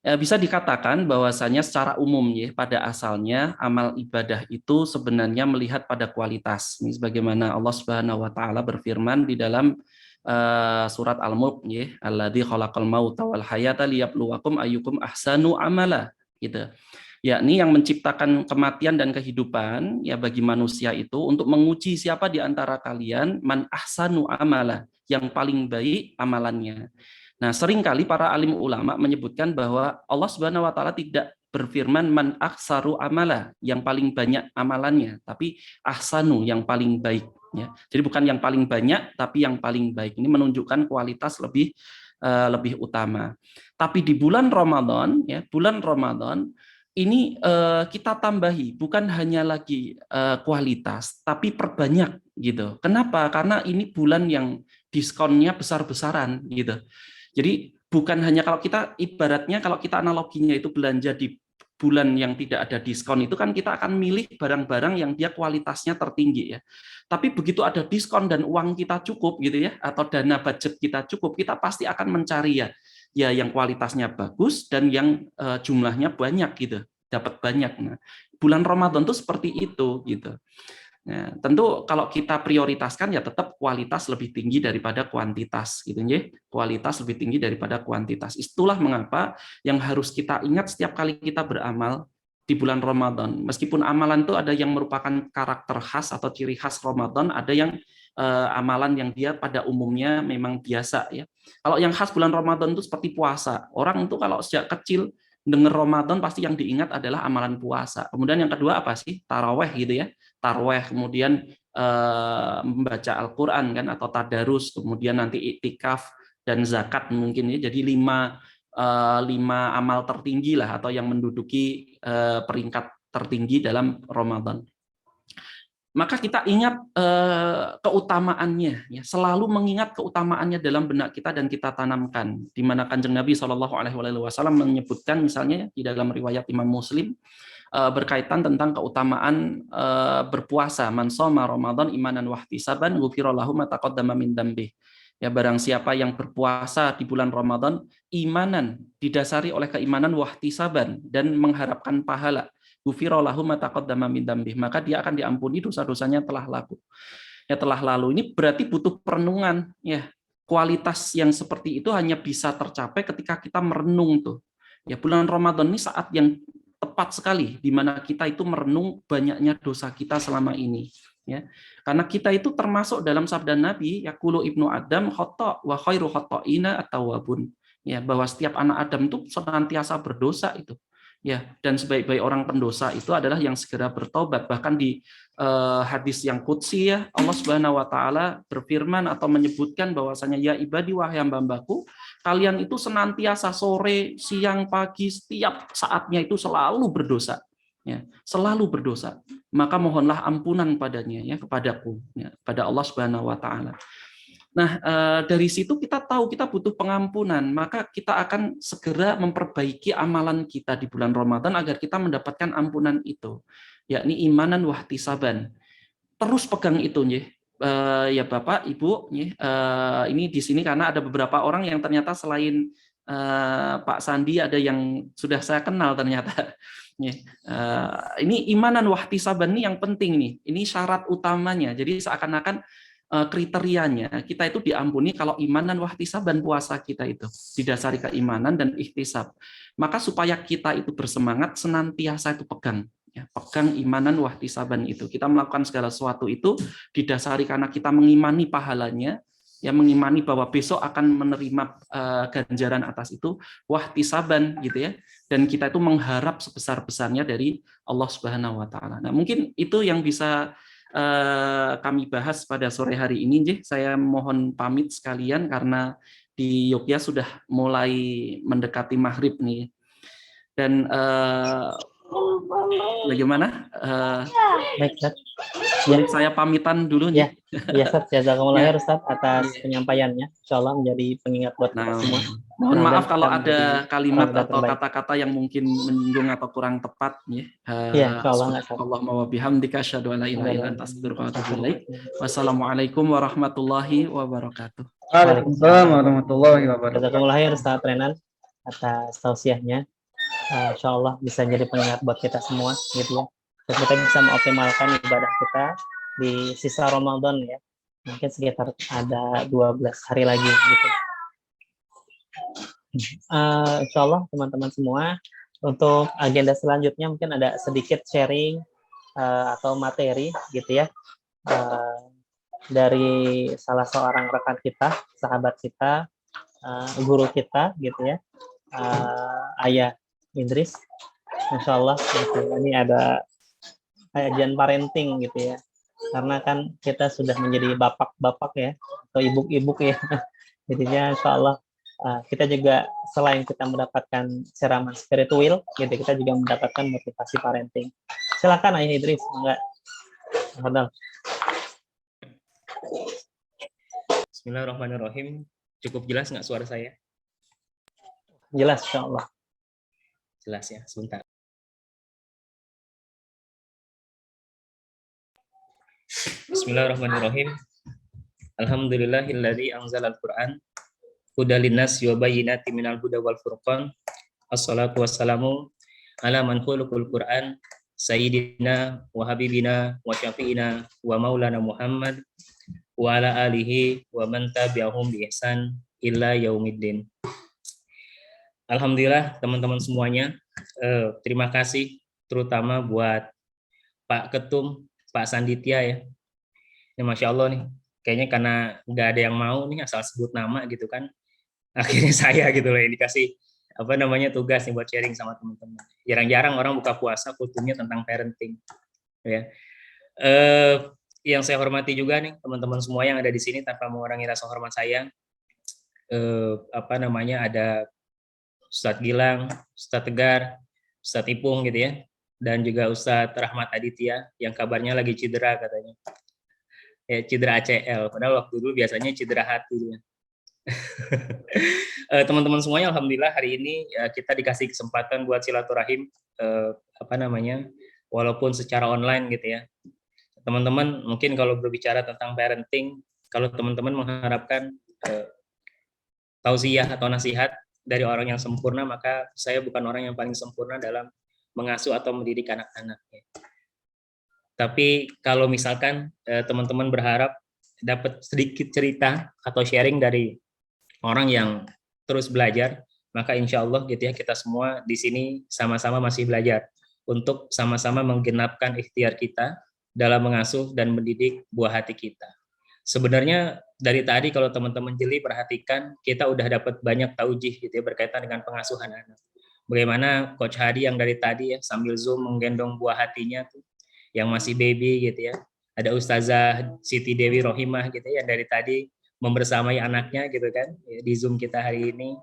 Speaker 3: Bisa dikatakan bahwasanya secara umum ya pada asalnya amal ibadah itu sebenarnya melihat pada kualitas. Ini sebagaimana Allah Subhanahu wa taala berfirman di dalam surat Al-Mulk ya, alladzi khalaqal mauta wal hayata liyabluwakum ayyukum ahsanu amala gitu. Yakni yang menciptakan kematian dan kehidupan ya bagi manusia itu untuk menguji siapa di antara kalian man ahsanu amala, yang paling baik amalannya. Nah, seringkali para alim ulama menyebutkan bahwa Allah Subhanahu wa taala tidak berfirman man aksaru amala, yang paling banyak amalannya, tapi ahsanu, yang paling baik ya. Jadi bukan yang paling banyak tapi yang paling baik. Ini menunjukkan kualitas lebih utama. Tapi di bulan Ramadan ya, bulan Ramadan ini kita tambahi bukan hanya lagi kualitas tapi perbanyak gitu. Kenapa? Karena ini bulan yang diskonnya besar-besaran gitu. Jadi bukan hanya kalau kita ibaratnya kalau kita analoginya itu belanja di bulan yang tidak ada diskon itu kan kita akan milih barang-barang yang dia kualitasnya tertinggi ya. Tapi begitu ada diskon dan uang kita cukup gitu ya atau dana budget kita cukup, kita pasti akan mencari ya yang kualitasnya bagus dan yang jumlahnya banyak gitu, dapat banyak. Nah, bulan Ramadan tuh seperti itu gitu. Nah, tentu kalau kita prioritaskan ya tetap kualitas lebih tinggi daripada kuantitas gitu ya. Kualitas lebih tinggi daripada kuantitas. Itulah mengapa yang harus kita ingat setiap kali kita beramal di bulan Ramadan. Meskipun amalan itu ada yang merupakan karakter khas atau ciri khas Ramadan, ada yang amalan yang dia pada umumnya memang biasa ya. Kalau yang khas bulan Ramadan itu seperti puasa. Orang itu kalau sejak kecil dengar Ramadan pasti yang diingat adalah amalan puasa. Kemudian yang kedua apa sih? Taraweh gitu ya. Taraweh, kemudian membaca Al-Quran kan atau tadarus, kemudian nanti iktikaf dan zakat mungkin ya. Jadi lima amal tertinggi lah atau yang menduduki peringkat tertinggi dalam Ramadan. Maka kita ingat keutamaannya, ya, selalu mengingat keutamaannya dalam benak kita dan kita tanamkan. Di mana Kanjeng Nabi SAW menyebutkan misalnya di dalam riwayat Imam Muslim berkaitan tentang keutamaan berpuasa. Man shoma Ramadan imanan wahtisaban ghufira lahu ma taqaddama min dzambi. Ya, barang siapa yang berpuasa di bulan Ramadan imanan, didasari oleh keimanan wahtisaban dan mengharapkan pahala. Ghufira lahu ma taqaddama min dzambi, maka dia akan diampuni dosa-dosanya telah lalu. Ini berarti butuh perenungan ya. Kualitas yang seperti itu hanya bisa tercapai ketika kita merenung tuh. Ya, bulan Ramadan ini saat yang tepat sekali di mana kita itu merenung banyaknya dosa kita selama ini ya. Karena kita itu termasuk dalam sabda Nabi yaqulu ibnu Adam khata' wa khairu khata'ina at-tawwabun. Ya, bahwa setiap anak Adam itu senantiasa berdosa itu. Ya, dan sebaik-baik orang pendosa itu adalah yang segera bertobat. Bahkan di hadis yang qudsi ya, Allah Subhanahu wa taala berfirman atau menyebutkan bahwasanya ya ibadi wahai hamba-hambaku, kalian itu senantiasa sore, siang, pagi, setiap saatnya itu selalu berdosa. Ya, selalu berdosa. Maka mohonlah ampunan padanya ya, kepadaku ya, pada Allah Subhanahu wa taala. Nah, dari situ kita tahu kita butuh pengampunan, maka kita akan segera memperbaiki amalan kita di bulan Ramadan agar kita mendapatkan ampunan itu, yakni imanan wahtisaban. Terus pegang itu, ya Bapak, Ibu, ini di sini karena ada beberapa orang yang ternyata selain Pak Sandi ada yang sudah saya kenal ternyata. Ini imanan wahtisaban ini yang penting nih, ini syarat utamanya. Jadi seakan-akan kriterianya kita itu diampuni kalau iman dan wahtisaban puasa kita itu didasari keimanan dan ihtisab. Maka supaya kita itu bersemangat senantiasa itu pegang imanan wahtisaban itu. Kita melakukan segala sesuatu itu didasari karena kita mengimani pahalanya, ya, mengimani bahwa besok akan menerima ganjaran atas itu wahtisaban gitu ya. Dan kita itu mengharap sebesar-besarnya dari Allah Subhanahu wa taala. Nah, mungkin itu yang bisa kami bahas pada sore hari ini. Saya mohon pamit sekalian karena di Yogyakarta sudah mulai mendekati maghrib nih. Dan bagaimana?
Speaker 2: Baik, Ustaz.
Speaker 3: Saya pamitan dulu nih.
Speaker 2: Ya, Ustaz. Jazakumullah khair Ustaz atas penyampaiannya. Insyaallah menjadi pengingat buat kita semua.
Speaker 3: Mohon maaf kalau ada kalimat atau kata-kata yang mungkin menyinggung atau kurang tepat ya. Subhanallah wa bihamdika asyhadu an la ilaha illa anta astaghfiruka wa atubu ilaik. Wassalamualaikum warahmatullahi wabarakatuh.
Speaker 4: Waalaikumsalam warahmatullahi wabarakatuh.
Speaker 2: Jazakumullah khair Ustaz Renan. atas tausiahnya. Insya Allah bisa jadi pengingat buat kita semua gitu ya. Dan kita bisa mengoptimalkan ibadah kita di sisa Ramadan ya. Mungkin sekitar ada 12 hari lagi gitu. Insya Allah teman-teman semua, untuk agenda selanjutnya mungkin ada sedikit sharing atau materi gitu ya, dari salah seorang rekan kita, sahabat kita, guru kita gitu ya, Ayah Idris. Insya Allah gitu. Ini ada kajian parenting gitu ya, karena kan kita sudah menjadi bapak-bapak ya, atau ibu-ibu ya. Jadinya Insya Allah kita juga selain kita mendapatkan ceramah spiritual gitu, kita juga mendapatkan motivasi parenting. Silakan Ayah Idris, enggak?
Speaker 4: Bismillahirrahmanirrahim. Cukup jelas nggak suara saya?
Speaker 2: Jelas Insya Allah.
Speaker 4: Jelas ya, sebentar. Bismillahirrahmanirrahim. Alhamdulillahilladzi anzalal Qur'an hudal linnas wa bayyinatin minal huda wal furqan. Assalatu wassalamu ala man khuluqul Qur'an sayyidina wa habibina wa syafi'ina wa maulana Muhammad wa ala alihi wa man tabi'ahum bi ihsan illa yaumiddin. Alhamdulillah teman-teman semuanya, terima kasih terutama buat Pak Ketum, Pak Sanditya ya. Ya Masya Allah nih, kayaknya karena nggak ada yang mau nih asal sebut nama gitu kan, akhirnya saya gitu loh yang dikasih tugas nih buat sharing sama teman-teman. Jarang-jarang orang buka puasa kulturnya tentang parenting ya. Yang saya hormati juga nih teman-teman semua yang ada di sini, tanpa mengurangi rasa hormat saya, ada Ustadz Gilang, Ustadz Tegar, Ustadz Ipung gitu ya, dan juga Ustadz Rahmat Aditya yang kabarnya lagi cedera katanya. Ya, cedera ACL, padahal waktu dulu biasanya cedera hati ya. Teman-teman semuanya, alhamdulillah hari ini kita dikasih kesempatan buat silaturahim, walaupun secara online gitu ya. Teman-teman mungkin kalau berbicara tentang parenting, kalau teman-teman mengharapkan tausiah atau nasihat dari orang yang sempurna, maka saya bukan orang yang paling sempurna dalam mengasuh atau mendidik anak-anak. Tapi kalau misalkan teman-teman berharap dapat sedikit cerita atau sharing dari orang yang terus belajar, maka insya Allah gitu ya, kita semua di sini sama-sama masih belajar untuk sama-sama menggenapkan ikhtiar kita dalam mengasuh dan mendidik buah hati kita. Sebenarnya dari tadi kalau teman-teman jeli perhatikan, kita udah dapat banyak taujih gitu ya berkaitan dengan pengasuhan anak. Bagaimana Coach Hadi yang dari tadi ya sambil Zoom menggendong buah hatinya tuh, yang masih baby gitu ya. Ada Ustazah Siti Dewi Rohimah gitu ya, yang dari tadi membersamai anaknya gitu kan di Zoom kita hari ini.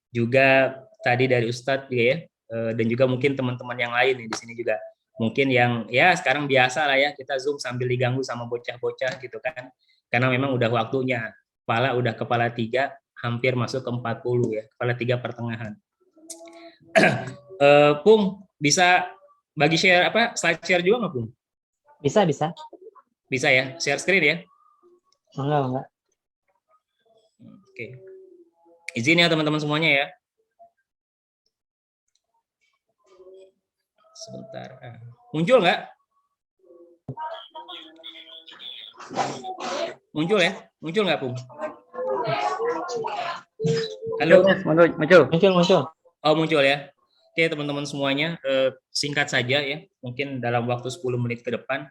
Speaker 4: Juga tadi dari Ustadz ya, dan juga mungkin teman-teman yang lain di sini juga. Mungkin yang ya sekarang biasa lah ya, kita Zoom sambil diganggu sama bocah-bocah gitu kan. Karena memang udah waktunya. Kepala 3, hampir masuk ke 40 ya, kepala 3 pertengahan. Pung, bisa bagi share slide share juga nggak, Pung?
Speaker 2: Bisa.
Speaker 4: Bisa ya, share screen ya?
Speaker 2: Enggak.
Speaker 4: Oke. Izin ya teman-teman semuanya ya. Sebentar. Muncul nggak? Muncul ya? Muncul nggak, Pung? Halo?
Speaker 2: Muncul.
Speaker 4: Oh, muncul ya. Oke, teman-teman semuanya, singkat saja ya. Mungkin dalam waktu 10 menit ke depan,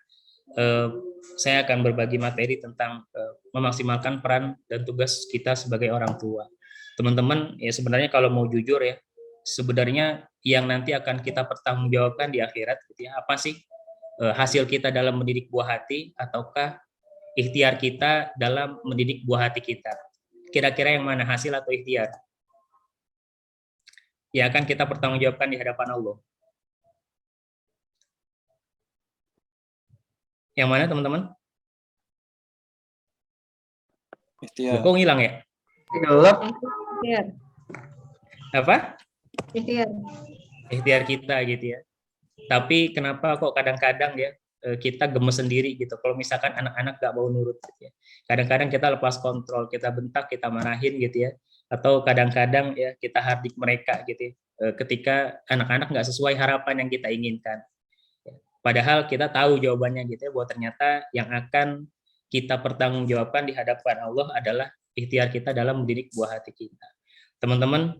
Speaker 4: saya akan berbagi materi tentang memaksimalkan peran dan tugas kita sebagai orang tua. Teman-teman, ya sebenarnya kalau mau jujur ya, sebenarnya yang nanti akan kita pertanggungjawabkan di akhirat, gitu ya, apa sih hasil kita dalam mendidik buah hati, ataukah ikhtiar kita dalam mendidik buah hati kita? Kira-kira yang mana, hasil atau ikhtiar? Ya akan kita pertanggungjawabkan di hadapan Allah. Yang mana teman-teman?
Speaker 1: Ikhtiar.
Speaker 4: Kok ngilang ya?
Speaker 5: Ikhtiar.
Speaker 4: Apa?
Speaker 5: Ikhtiar
Speaker 4: kita gitu ya. Tapi kenapa kok kadang-kadang ya kita gemes sendiri gitu kalau misalkan anak-anak gak mau nurut gitu ya. Kadang-kadang kita lepas kontrol, kita bentak, kita marahin gitu ya. atau kadang-kadang ya kita hardik mereka gitu ya, ketika anak-anak nggak sesuai harapan yang kita inginkan. Padahal kita tahu jawabannya gitu ya, bahwa ternyata yang akan kita pertanggungjawabkan di hadapan Allah adalah ikhtiar kita dalam mendidik buah hati kita. Teman-teman,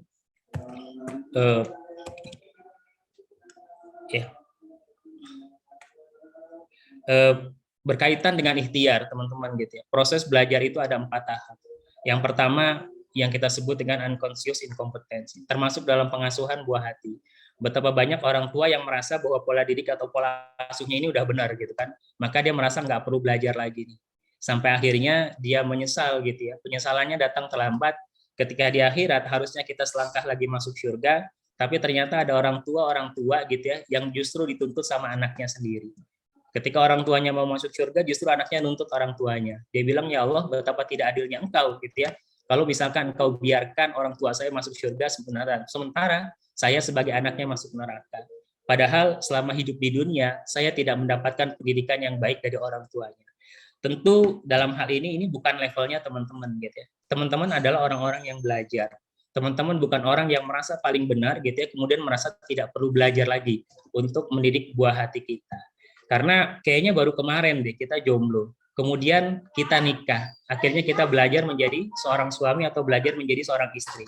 Speaker 4: berkaitan dengan ikhtiar, teman-teman gitu ya. Proses belajar itu ada 4 tahap. Yang pertama yang kita sebut dengan unconscious incompetence, termasuk dalam pengasuhan buah hati. Betapa banyak orang tua yang merasa bahwa pola didik atau pola asuhnya ini udah benar gitu kan, maka dia merasa nggak perlu belajar lagi nih. Sampai akhirnya dia menyesal gitu ya. Penyesalannya datang terlambat ketika di akhirat harusnya kita selangkah lagi masuk surga, tapi ternyata ada orang tua gitu ya yang justru dituntut sama anaknya sendiri. Ketika orang tuanya mau masuk surga, justru anaknya nuntut orang tuanya. Dia bilang, ya Allah, betapa tidak adilnya engkau gitu ya. Kalau misalkan engkau biarkan orang tua saya masuk surga sementara saya sebagai anaknya masuk neraka. Padahal selama hidup di dunia, saya tidak mendapatkan pendidikan yang baik dari orang tuanya. Tentu dalam hal ini bukan levelnya teman-teman gitu ya. Teman-teman adalah orang-orang yang belajar. Teman-teman bukan orang yang merasa paling benar gitu ya, kemudian merasa tidak perlu belajar lagi untuk mendidik buah hati kita. Karena kayaknya baru kemarin deh kita jomblo, kemudian kita nikah, akhirnya kita belajar menjadi seorang suami atau belajar menjadi seorang istri.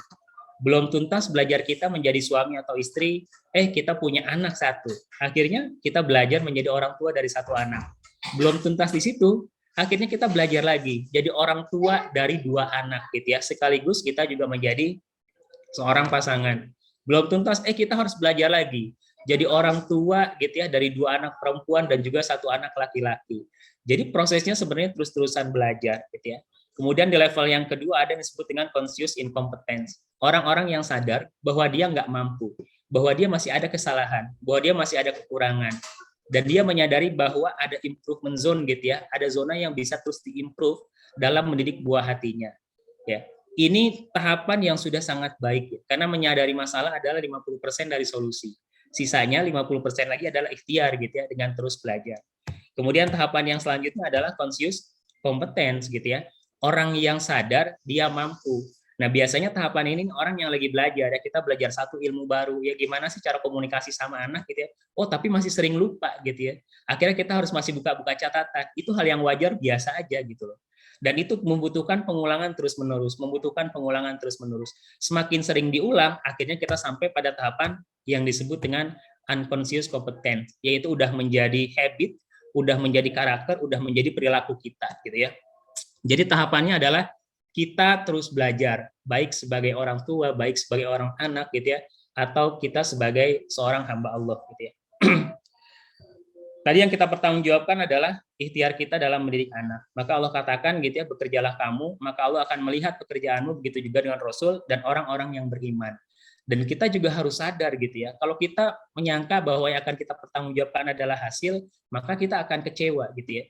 Speaker 4: Belum tuntas belajar kita menjadi suami atau istri, kita punya anak 1. Akhirnya kita belajar menjadi orang tua dari 1 anak. Belum tuntas di situ, akhirnya kita belajar lagi jadi orang tua dari 2 anak gitu ya. Sekaligus kita juga menjadi seorang pasangan. Belum tuntas, kita harus belajar lagi jadi orang tua gitu ya dari 2 anak perempuan dan juga 1 anak laki-laki. Jadi prosesnya sebenarnya terus-terusan belajar gitu ya. Kemudian di level yang kedua ada yang disebut dengan conscious incompetence. Orang-orang yang sadar bahwa dia nggak mampu, bahwa dia masih ada kesalahan, bahwa dia masih ada kekurangan. Dan dia menyadari bahwa ada improvement zone gitu ya, ada zona yang bisa terus diimprove dalam mendidik buah hatinya. Ya. Ini tahapan yang sudah sangat baik ya, karena menyadari masalah adalah 50% dari solusi. Sisanya 50% lagi adalah ikhtiar gitu ya, dengan terus belajar. Kemudian tahapan yang selanjutnya adalah conscious competence gitu ya. Orang yang sadar dia mampu. Nah, biasanya tahapan ini orang yang lagi belajar ya, kita belajar 1 ilmu baru ya, gimana sih cara komunikasi sama anak gitu ya. Oh, tapi masih sering lupa gitu ya. Akhirnya kita harus masih buka-buka catatan. Itu hal yang wajar, biasa aja gitu loh. Dan itu membutuhkan pengulangan terus-menerus, Semakin sering diulang, akhirnya kita sampai pada tahapan yang disebut dengan unconscious competence, yaitu udah menjadi habit, udah menjadi karakter, udah menjadi perilaku kita gitu ya. Jadi tahapannya adalah kita terus belajar, baik sebagai orang tua, baik sebagai orang anak gitu ya, atau kita sebagai seorang hamba Allah gitu ya. Tadi yang kita pertanggungjawabkan adalah ikhtiar kita dalam mendidik anak. Maka Allah katakan gitu ya, bekerjalah kamu, maka Allah akan melihat pekerjaanmu, begitu juga dengan Rasul dan orang-orang yang beriman. Dan kita juga harus sadar gitu ya, kalau kita menyangka bahwa yang akan kita pertanggungjawabkan adalah hasil, maka kita akan kecewa gitu ya.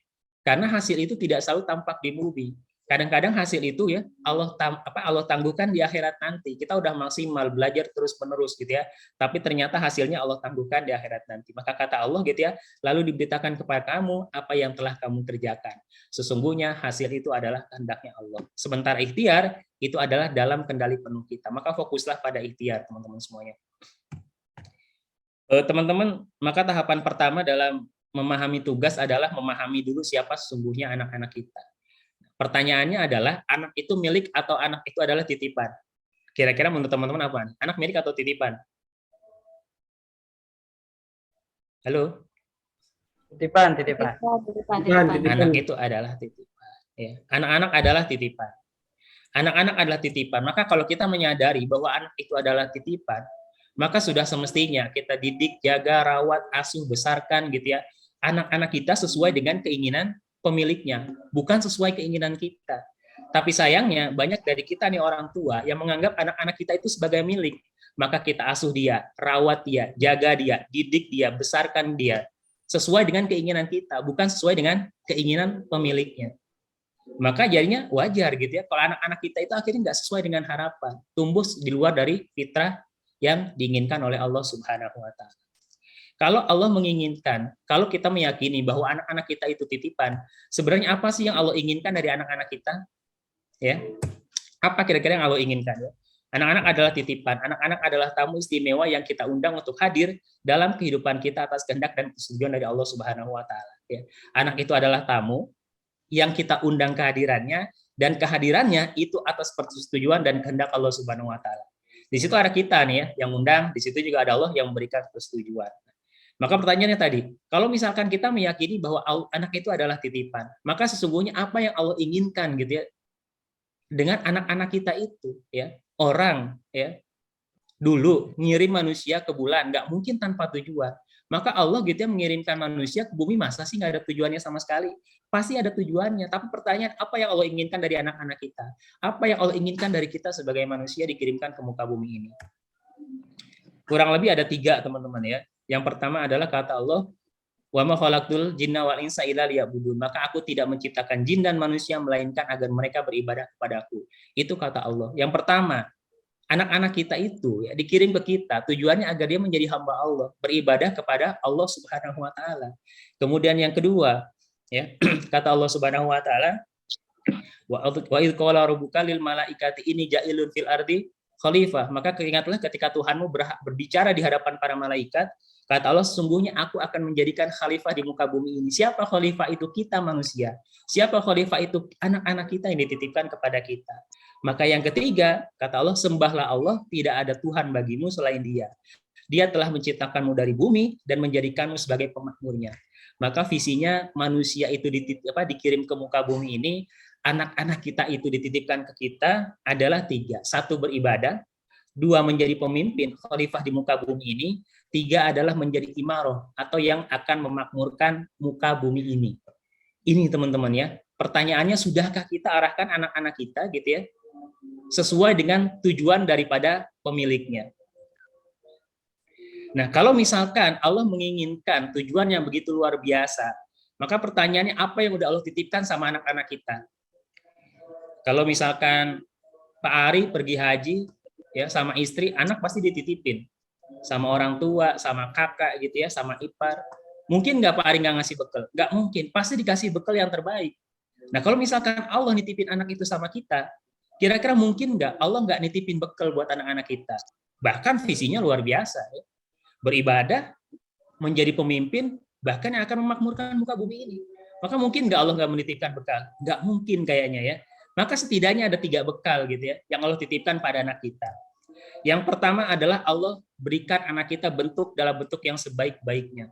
Speaker 4: Karena hasil itu tidak selalu tampak di bumi. Kadang-kadang hasil itu ya Allah tangguhkan di akhirat nanti. Kita udah maksimal belajar terus-menerus gitu ya, tapi ternyata hasilnya Allah tangguhkan di akhirat nanti. Maka kata Allah gitu ya, lalu diberitakan kepada kamu apa yang telah kamu kerjakan. Sesungguhnya hasil itu adalah kehendaknya Allah. Sementara ikhtiar itu adalah dalam kendali penuh kita. Maka fokuslah pada ikhtiar, teman-teman semuanya. Teman-teman, maka tahapan pertama dalam memahami tugas adalah memahami dulu siapa sesungguhnya anak-anak kita. Pertanyaannya adalah, anak itu milik atau anak itu adalah titipan? Kira-kira menurut teman-teman apa? Anak milik atau titipan? Halo?
Speaker 2: Titipan.
Speaker 4: Anak itu adalah titipan. Ya. Anak-anak adalah titipan. Anak-anak adalah titipan. Maka kalau kita menyadari bahwa anak itu adalah titipan, maka sudah semestinya kita didik, jaga, rawat, asuh, besarkan gitu ya. Anak-anak kita sesuai dengan keinginan pemiliknya, bukan sesuai keinginan kita. Tapi sayangnya banyak dari kita nih orang tua yang menganggap anak-anak kita itu sebagai milik. Maka kita asuh dia, rawat dia, jaga dia, didik dia, besarkan dia sesuai dengan keinginan kita, bukan sesuai dengan keinginan pemiliknya. Maka jadinya wajar gitu ya kalau anak-anak kita itu akhirnya nggak sesuai dengan harapan, tumbuh di luar dari fitrah yang diinginkan oleh Allah Subhanahu wa Ta'ala. Kalau Allah menginginkan, kalau kita meyakini bahwa anak-anak kita itu titipan, sebenarnya apa sih yang Allah inginkan dari anak-anak kita? Ya, Apa kira-kira yang Allah inginkan ya? Anak-anak adalah titipan, anak-anak adalah tamu istimewa yang kita undang untuk hadir dalam kehidupan kita atas kehendak dan persetujuan dari Allah Subhanahu wa taala ya. Anak itu adalah tamu yang kita undang kehadirannya, dan kehadirannya itu atas persetujuan dan kehendak Allah Subhanahu wa taala. Di situ ada kita nih ya yang undang, di situ juga ada Allah yang memberikan persetujuan. Maka pertanyaannya tadi, kalau misalkan kita meyakini bahwa anak itu adalah titipan, maka sesungguhnya apa yang Allah inginkan gitu ya dengan anak-anak kita itu ya. Orang ya dulu ngirim manusia ke bulan nggak mungkin tanpa tujuan. Maka Allah gitu ya mengirimkan manusia ke bumi, masa sih nggak ada tujuannya sama sekali? Pasti ada tujuannya. Tapi pertanyaan, apa yang Allah inginkan dari anak-anak kita? Apa yang Allah inginkan dari kita sebagai manusia dikirimkan ke muka bumi ini? Kurang lebih ada 3 teman-teman ya. Yang pertama adalah kata Allah, wa ma khalaqtul jinna wal insa illa liya'budun. Maka aku tidak menciptakan jin dan manusia melainkan agar mereka beribadah kepadaku. Itu kata Allah. Yang pertama, anak-anak kita itu ya dikirim ke kita tujuannya agar dia menjadi hamba Allah, beribadah kepada Allah Subhanahu wa taala. Kemudian yang kedua, ya, kata Allah Subhanahu wa taala, wa idz qala rabbuka lil malaikati inni ja'ilun fil ardi khalifah. Maka ingatlah ketika Tuhanmu berbicara di hadapan para malaikat, kata Allah, sesungguhnya aku akan menjadikan khalifah di muka bumi ini. Siapa khalifah itu? Kita manusia. Siapa khalifah itu? Anak-anak kita yang dititipkan kepada kita. Maka yang ketiga, kata Allah, sembahlah Allah, tidak ada Tuhan bagimu selain Dia. Dia telah menciptakanmu dari bumi dan menjadikanmu sebagai pemakmurnya. Maka visinya manusia itu dikirim ke muka bumi ini, anak-anak kita itu dititipkan ke kita adalah 3. 1, beribadah. 2, menjadi pemimpin khalifah di muka bumi ini. 3 adalah menjadi imaroh atau yang akan memakmurkan muka bumi ini. Ini teman-teman ya. Pertanyaannya, sudahkah kita arahkan anak-anak kita gitu ya sesuai dengan tujuan daripada pemiliknya? Nah, kalau misalkan Allah menginginkan tujuan yang begitu luar biasa, maka pertanyaannya, apa yang udah Allah titipkan sama anak-anak kita? Kalau misalkan Pak Ari pergi haji ya sama istri, anak pasti dititipin sama orang tua, sama kakak gitu ya, sama ipar. Mungkin nggak Pak Ari nggak ngasih bekal? Nggak mungkin, pasti dikasih bekal yang terbaik. Nah, kalau misalkan Allah nitipin anak itu sama kita, kira-kira mungkin nggak Allah nggak nitipin bekal buat anak-anak kita? Bahkan visinya luar biasa. Ya. Beribadah, menjadi pemimpin, bahkan yang akan memakmurkan muka bumi ini. Maka mungkin nggak Allah nggak menitipkan bekal? Nggak mungkin kayaknya ya. Maka setidaknya ada 3 bekal gitu ya, yang Allah titipkan pada anak kita. Yang pertama adalah Allah berikan anak kita dalam bentuk yang sebaik-baiknya.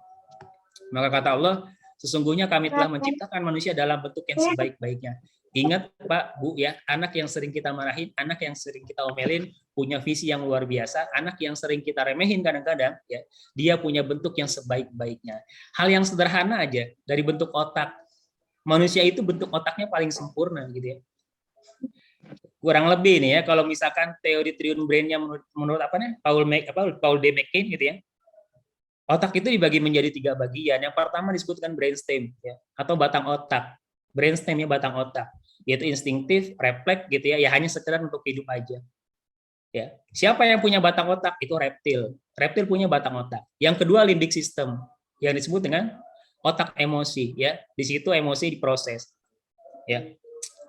Speaker 4: Maka kata Allah, sesungguhnya kami telah menciptakan manusia dalam bentuk yang sebaik-baiknya. Ingat Pak, Bu ya, anak yang sering kita marahin, anak yang sering kita omelin, punya visi yang luar biasa. Anak yang sering kita remehin kadang-kadang, ya, dia punya bentuk yang sebaik-baiknya. Hal yang sederhana aja, dari bentuk otak. Manusia itu bentuk otaknya paling sempurna gitu ya. Kurang lebih nih ya, kalau misalkan teori triune brain-nya menurut apa nih Paul D. McCain gitu ya, otak itu dibagi menjadi 3 bagian. Yang pertama disebutkan brainstem ya, atau batang otak. Brainstemnya batang otak, yaitu instingtif, refleks gitu ya, hanya sekedar untuk hidup aja. Ya, siapa yang punya batang otak? Itu reptil. Reptil punya batang otak. Yang kedua limbic system, yang disebut dengan otak emosi ya. Di situ emosi diproses. Ya.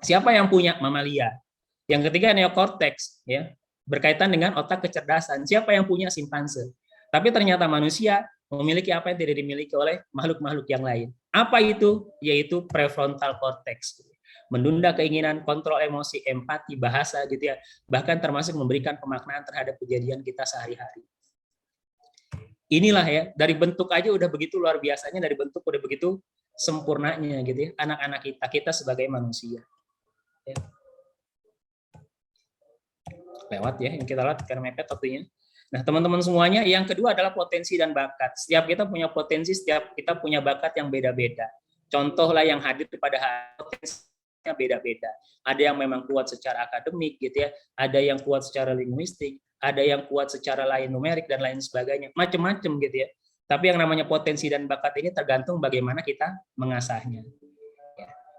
Speaker 4: Siapa yang punya? Mamalia. Yang ketiga neokortex ya, berkaitan dengan otak kecerdasan. Siapa yang punya? Simpanse. Tapi ternyata manusia memiliki apa yang tidak dimiliki oleh makhluk-makhluk yang lain. Apa itu? Yaitu prefrontal cortex. Menunda keinginan, kontrol emosi, empati, bahasa gitu ya. Bahkan termasuk memberikan pemaknaan terhadap kejadian kita sehari-hari. Inilah ya, dari bentuk aja udah begitu luar biasanya, dari bentuk udah begitu sempurnanya gitu ya, anak-anak kita sebagai manusia. Ya. Lewat ya, yang kita lihat karena mepet waktunya. Nah, teman-teman semuanya, yang kedua adalah potensi dan bakat. Setiap kita punya potensi, setiap kita punya bakat yang beda-beda. Contohlah yang hadir pada potensinya beda-beda. Ada yang memang kuat secara akademik gitu ya, ada yang kuat secara linguistik, ada yang kuat secara lain numerik dan lain sebagainya. Macam-macam gitu ya. Tapi yang namanya potensi dan bakat ini tergantung bagaimana kita mengasahnya.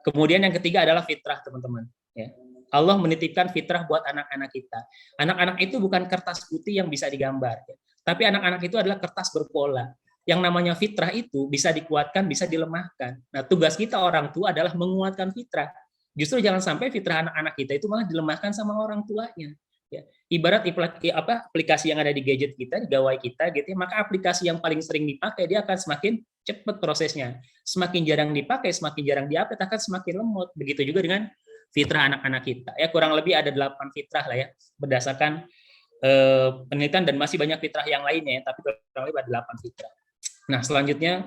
Speaker 4: Kemudian yang ketiga adalah fitrah, teman-teman. Ya. Allah menitipkan fitrah buat anak-anak kita. Anak-anak itu bukan kertas putih yang bisa digambar, ya. Tapi anak-anak itu adalah kertas berpola. Yang namanya fitrah itu bisa dikuatkan, bisa dilemahkan. Nah, tugas kita orang tua adalah menguatkan fitrah. Justru jangan sampai fitrah anak-anak kita itu malah dilemahkan sama orang tuanya. Ya. Ibarat aplikasi yang ada di gadget kita, di gawai kita, gitu ya, maka aplikasi yang paling sering dipakai dia akan semakin cepat prosesnya. Semakin jarang dipakai, semakin jarang diupdate, akan semakin lemot. Begitu juga dengan fitrah anak-anak kita. Ya, kurang lebih ada 8 fitrah lah ya, berdasarkan penelitian, dan masih banyak fitrah yang lainnya, tapi kurang lebih ada 8 fitrah. Nah, selanjutnya,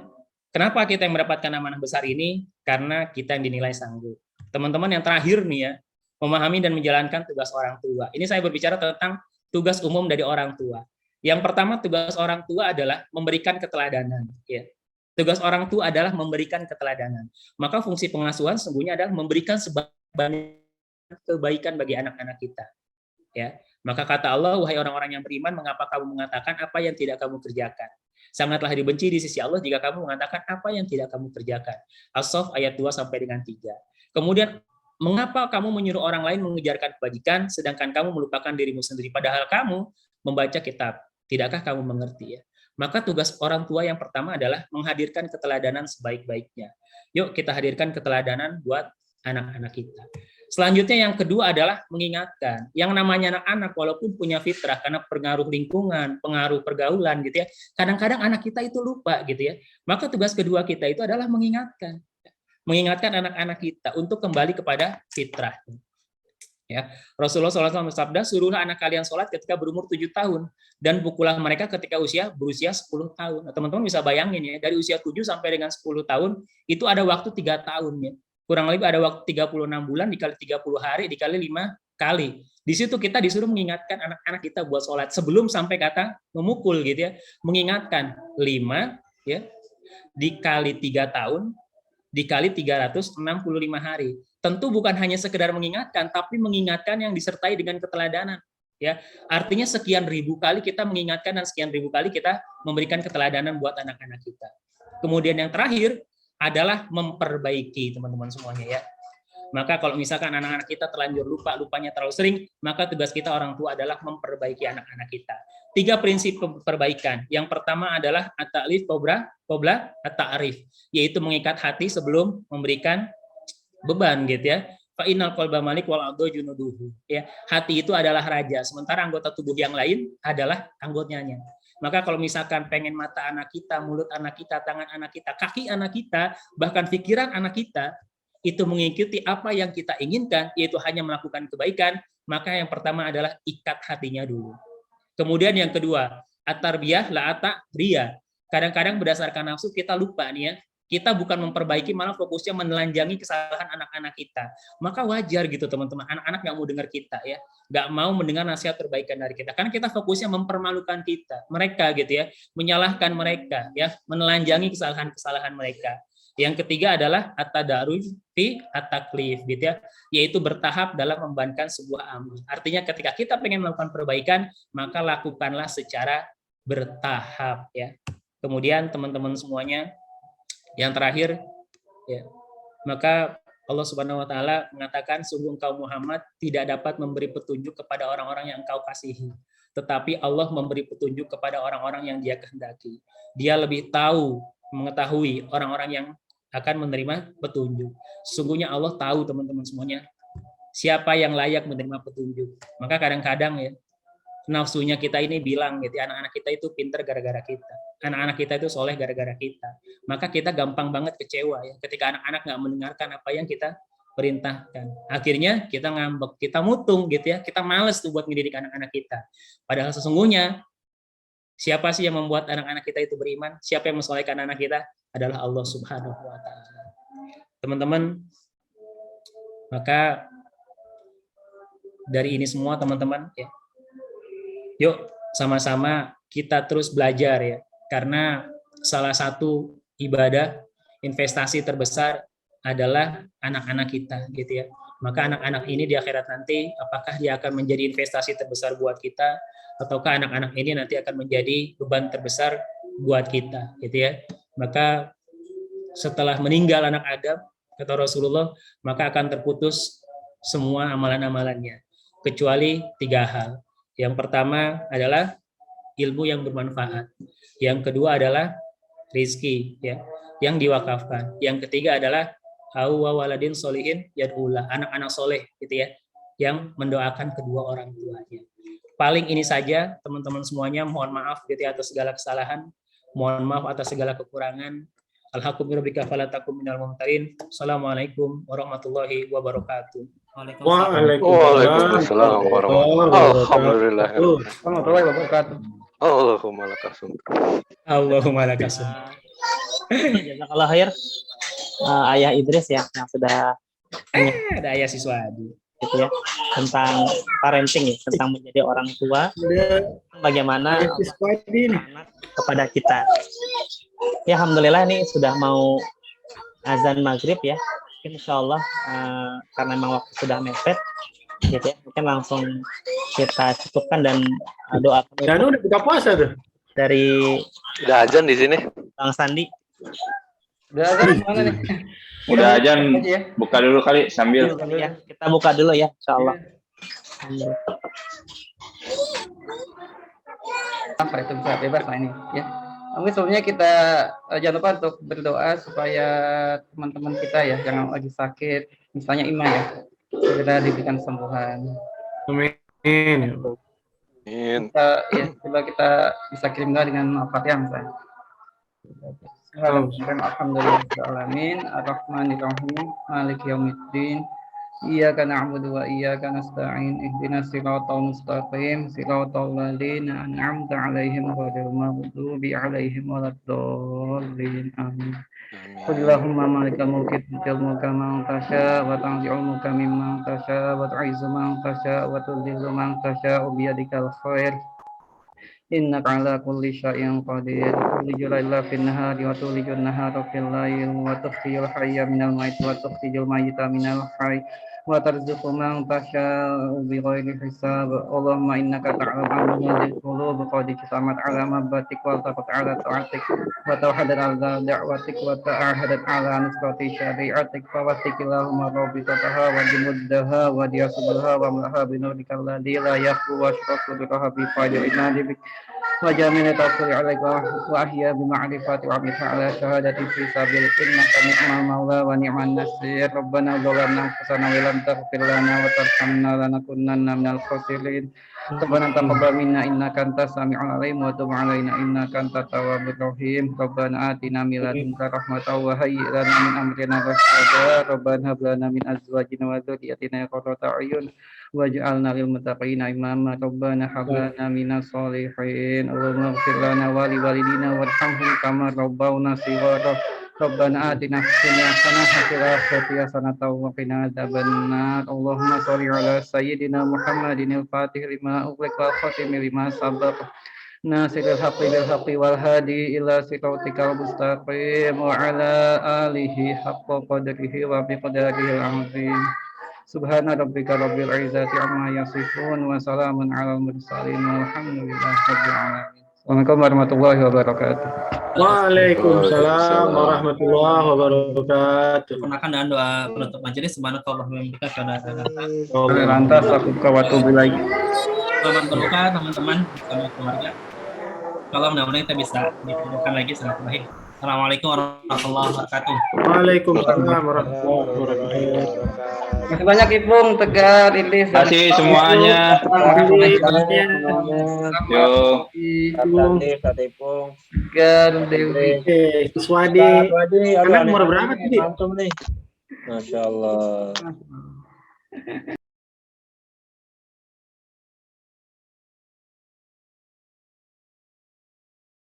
Speaker 4: kenapa kita yang mendapatkan amanah besar ini? Karena kita yang dinilai sanggup. Teman-teman, yang terakhir nih ya, memahami dan menjalankan tugas orang tua. Ini saya berbicara tentang tugas umum dari orang tua. Yang pertama, tugas orang tua adalah memberikan keteladanan. Ya. Tugas orang tua adalah memberikan keteladanan. Maka fungsi pengasuhan sesungguhnya adalah memberikan sebanyak kebaikan bagi anak-anak kita. Ya. Maka kata Allah, wahai orang-orang yang beriman, mengapa kamu mengatakan apa yang tidak kamu kerjakan? Sangatlah dibenci di sisi Allah jika kamu mengatakan apa yang tidak kamu kerjakan. As-Saff ayat 2 sampai dengan 3. Kemudian, mengapa kamu menyuruh orang lain mengejarkan kebajikan, sedangkan kamu melupakan dirimu sendiri, padahal kamu membaca kitab? Tidakkah kamu mengerti ya? Maka tugas orang tua yang pertama adalah menghadirkan keteladanan sebaik-baiknya. Yuk kita hadirkan keteladanan buat anak-anak kita. Selanjutnya yang kedua adalah mengingatkan. Yang namanya anak-anak walaupun punya fitrah, karena pengaruh lingkungan, pengaruh pergaulan gitu ya, kadang-kadang anak kita itu lupa gitu ya. Maka tugas kedua kita itu adalah mengingatkan anak-anak kita untuk kembali kepada fitrah. Ya, Rasulullah SAW bersabda, suruhlah anak kalian sholat ketika berumur 7 tahun dan pukullah mereka ketika berusia 10 tahun. Nah, teman-teman bisa bayangin ya, dari usia 7 sampai dengan 10 tahun itu ada waktu 3 tahun ya. Kurang lebih ada waktu 36 bulan dikali 30 hari dikali 5 kali. Di situ kita disuruh mengingatkan anak-anak kita buat sholat sebelum sampai kata memukul gitu ya. Mengingatkan 5 ya dikali 3 tahun dikali 365 hari. Tentu bukan hanya sekedar mengingatkan, tapi mengingatkan yang disertai dengan keteladanan. Ya, artinya sekian ribu kali kita mengingatkan dan sekian ribu kali kita memberikan keteladanan buat anak-anak kita. Kemudian yang terakhir adalah memperbaiki teman-teman semuanya ya. Maka kalau misalkan anak-anak kita terlanjur lupanya terlalu sering, maka tugas kita orang tua adalah memperbaiki anak-anak kita. 3 prinsip perbaikan. Yang pertama adalah at-ta'lif qabla at-ta'rif, yaitu mengikat hati sebelum memberikan beban gitu ya. Fa innal qalba malik wal a'dha junuduhu. Ya, hati itu adalah raja, sementara anggota tubuh yang lain adalah anggotanya. Maka kalau misalkan pengen mata anak kita, mulut anak kita, tangan anak kita, kaki anak kita, bahkan pikiran anak kita itu mengikuti apa yang kita inginkan, yaitu hanya melakukan kebaikan, maka yang pertama adalah ikat hatinya dulu. Kemudian yang kedua, at-tarbiyah la at-ta'riyah. Kadang-kadang berdasarkan nafsu kita lupa nih ya. Kita bukan memperbaiki, malah fokusnya menelanjangi kesalahan anak-anak kita. Maka wajar gitu teman-teman, anak-anak nggak mau dengar kita ya, nggak mau mendengar nasihat perbaikan dari kita. Karena kita fokusnya mempermalukan mereka gitu ya, menyalahkan mereka ya, menelanjangi kesalahan-kesalahan mereka. Yang ketiga adalah at-tadaruj fi at-taklif gitu ya, yaitu bertahap dalam membebankan sebuah amal. Artinya ketika kita pengen melakukan perbaikan, maka lakukanlah secara bertahap ya. Kemudian teman-teman semuanya, yang terakhir ya, maka Allah Subhanahu wa taala mengatakan, sungguh engkau Muhammad tidak dapat memberi petunjuk kepada orang-orang yang engkau kasihi, tetapi Allah memberi petunjuk kepada orang-orang yang Dia kehendaki. Dia lebih mengetahui orang-orang yang akan menerima petunjuk. Sesungguhnya Allah tahu teman-teman semuanya siapa yang layak menerima petunjuk. Maka kadang-kadang ya nafsunya kita ini bilang gitu, anak-anak kita itu pinter gara-gara kita, anak-anak kita itu soleh gara-gara kita. Maka kita gampang banget kecewa ya ketika anak-anak nggak mendengarkan apa yang kita perintahkan. Akhirnya kita ngambek, kita mutung gitu ya, kita males tuh buat mendidik anak-anak kita. Padahal sesungguhnya siapa sih yang membuat anak-anak kita itu beriman? Siapa yang mensolehkan anak kita? Adalah Allah Subhanahu wa taala. Teman-teman, maka dari ini semua teman-teman ya, yuk sama-sama kita terus belajar ya, karena salah satu ibadah investasi terbesar adalah anak-anak kita gitu ya. Maka anak-anak ini di akhirat nanti apakah dia akan menjadi investasi terbesar buat kita, ataukah anak-anak ini nanti akan menjadi beban terbesar buat kita gitu ya. Maka setelah meninggal anak Adam, kata Rasulullah, maka akan terputus semua amalan-amalannya kecuali 3 hal. Yang pertama adalah ilmu yang bermanfaat. Yang kedua adalah rizki ya, yang diwakafkan. Yang ketiga adalah au waladin solihin yad'ulah, anak-anak soleh gitu ya, yang mendoakan kedua orang tuanya. Paling ini saja teman-teman semuanya, mohon maaf gitu ya atas segala kesalahan, mohon maaf atas segala kekurangan. Alhamdulillah fala takum minal mumtarin. Assalamualaikum warahmatullahi wabarakatuh.
Speaker 6: Waalaikumsalam warahmatullahi wabarakatuh. Alhamdulillah.
Speaker 5: Warahmatullahi wabarakatuh.
Speaker 6: Allahumma lakasum.
Speaker 4: Allahumma lakasum.
Speaker 2: Jazakallah khair Ayah Idris ya yang sudah
Speaker 4: Ada ayah siswadi.
Speaker 2: gitu ya tentang parenting ya, tentang menjadi orang tua, bagaimana anak kepada kita. Ya alhamdulillah ini sudah mau azan maghrib ya. Insya Allah karena memang waktu sudah mepet gitu ya, mungkin langsung kita cukupkan dan doa
Speaker 7: Dan udah buka puasa tuh.
Speaker 2: dari
Speaker 6: Udah azan di sini.
Speaker 2: Bang Sandi.
Speaker 5: Udah azan mana nih?
Speaker 8: Udah ajan,
Speaker 5: Aja ya.
Speaker 8: buka dulu kali sambil.
Speaker 2: Ya, kita buka dulu ya, insya Allah.
Speaker 5: Apa itu bisa bebas lah ini ya. Mungkin sebelumnya kita jangan lupa untuk berdoa supaya teman-teman kita ya yang lagi sakit, misalnya Ima ya, segera diberikan kesembuhan.
Speaker 7: Amin.
Speaker 6: Amin.
Speaker 5: Ya, coba kita bisa kirim doa dengan Al-Fatihah misalnya. Alhamdulillahirrahmanirrahim, Ar-Rahmanirrahim, Maliki Yaumiddin, Iyyaka na'budu wa iyyaka nasta'in, ihdinas siratal mustaqim, siratal ladzina an'amta 'alaihim ghairil maghdubi 'alaihim waladdallin. Amin. Qulillahumma malikal mulki tu'til mulka man tasha wa tanzi'ul mulka mimman tasha wa tu'izzu man tasha wa tudhillu man tasha bi yadikal khair. Innaka ala kulli syai'in qadir. Tulijul laila fin nahari wa tulijul nahara fil lail wa tukhrijul hayya minal mayyit wa tukhrijul mayyita minal hayy wa tarzuqu man tasha'u bighairi hisab. Allahumma innaka ta'lamu ma fil qulub qad samat ala mabatik wa taqat ala ta'atik wa tawhadat ala da'watik wa ta'ahadat ala nusrati syari'atik fa wastikillahumma rabbikataha wa jumuddaha wa diyasubulha wa mlaha binurikal ladzi la yakhlu wa syraku bi fajrina dibik وجامل توكل عليك وأحيا بمعرفة وعملها على شهادة في سبيلك إنك نعم المولى ونعم النصير ربنا ظلمنا أنفسنا ولم تغفر لنا وترحمنا لنكونن من الخاسرين ربنا تقبل منا إنك أنت السميع العليم وتب علينا إنك أنت التواب الرحيم ربنا آتنا من لدنك رحمة وهيئ لنا من أمرنا رشدا ربنا هب لنا من أزواجنا وذريتنا قرة أعين waj'alna lil muttaqina imama rabbana hab lana minas solihin Allahumma ighfir lana wa li walidina warhamhum kama rabbawna shighara rabbana atina fid dunya hasanah wa fil akhirati hasanah wa qina adzabannar Allahumma shalli ala sayyidina Muhammadin al-fatih lima ughliq wal khatim lima sabaq nasiril haqqi bil haqqi wal hadi ila siratikal mustaqim wa ala alihi haqqa qadrihi wa biqadarihi al-azim Subhana rabbika rabbil izzati amma yasifun wa salamun alal mursalin walhamdulillahi rabbil alamin. Assalamualaikum warahmatullahi wabarakatuh.
Speaker 7: Waalaikumsalam warahmatullahi wabarakatuh.
Speaker 2: Gunakan dengan doa penutup majelis subhanakallahumma wa bihamdika
Speaker 5: Lantas aku kawatu bilai.
Speaker 2: selamat berbuka teman-teman sama keluarga. Kalau mudah-mudahan kita bisa ditemukan lagi silaturahim. Assalamualaikum warahmatullahi wabarakatuh.
Speaker 7: Waalaikumsalam warahmatullahi wabarakatuh.
Speaker 5: Masih banyak Ipung, Tegar, Ilis.
Speaker 8: Terima kasih semuanya. Yo.
Speaker 5: Tegar, Dewi.
Speaker 7: Iswadi. Anak umur berapa tadi?
Speaker 9: Masya Allah.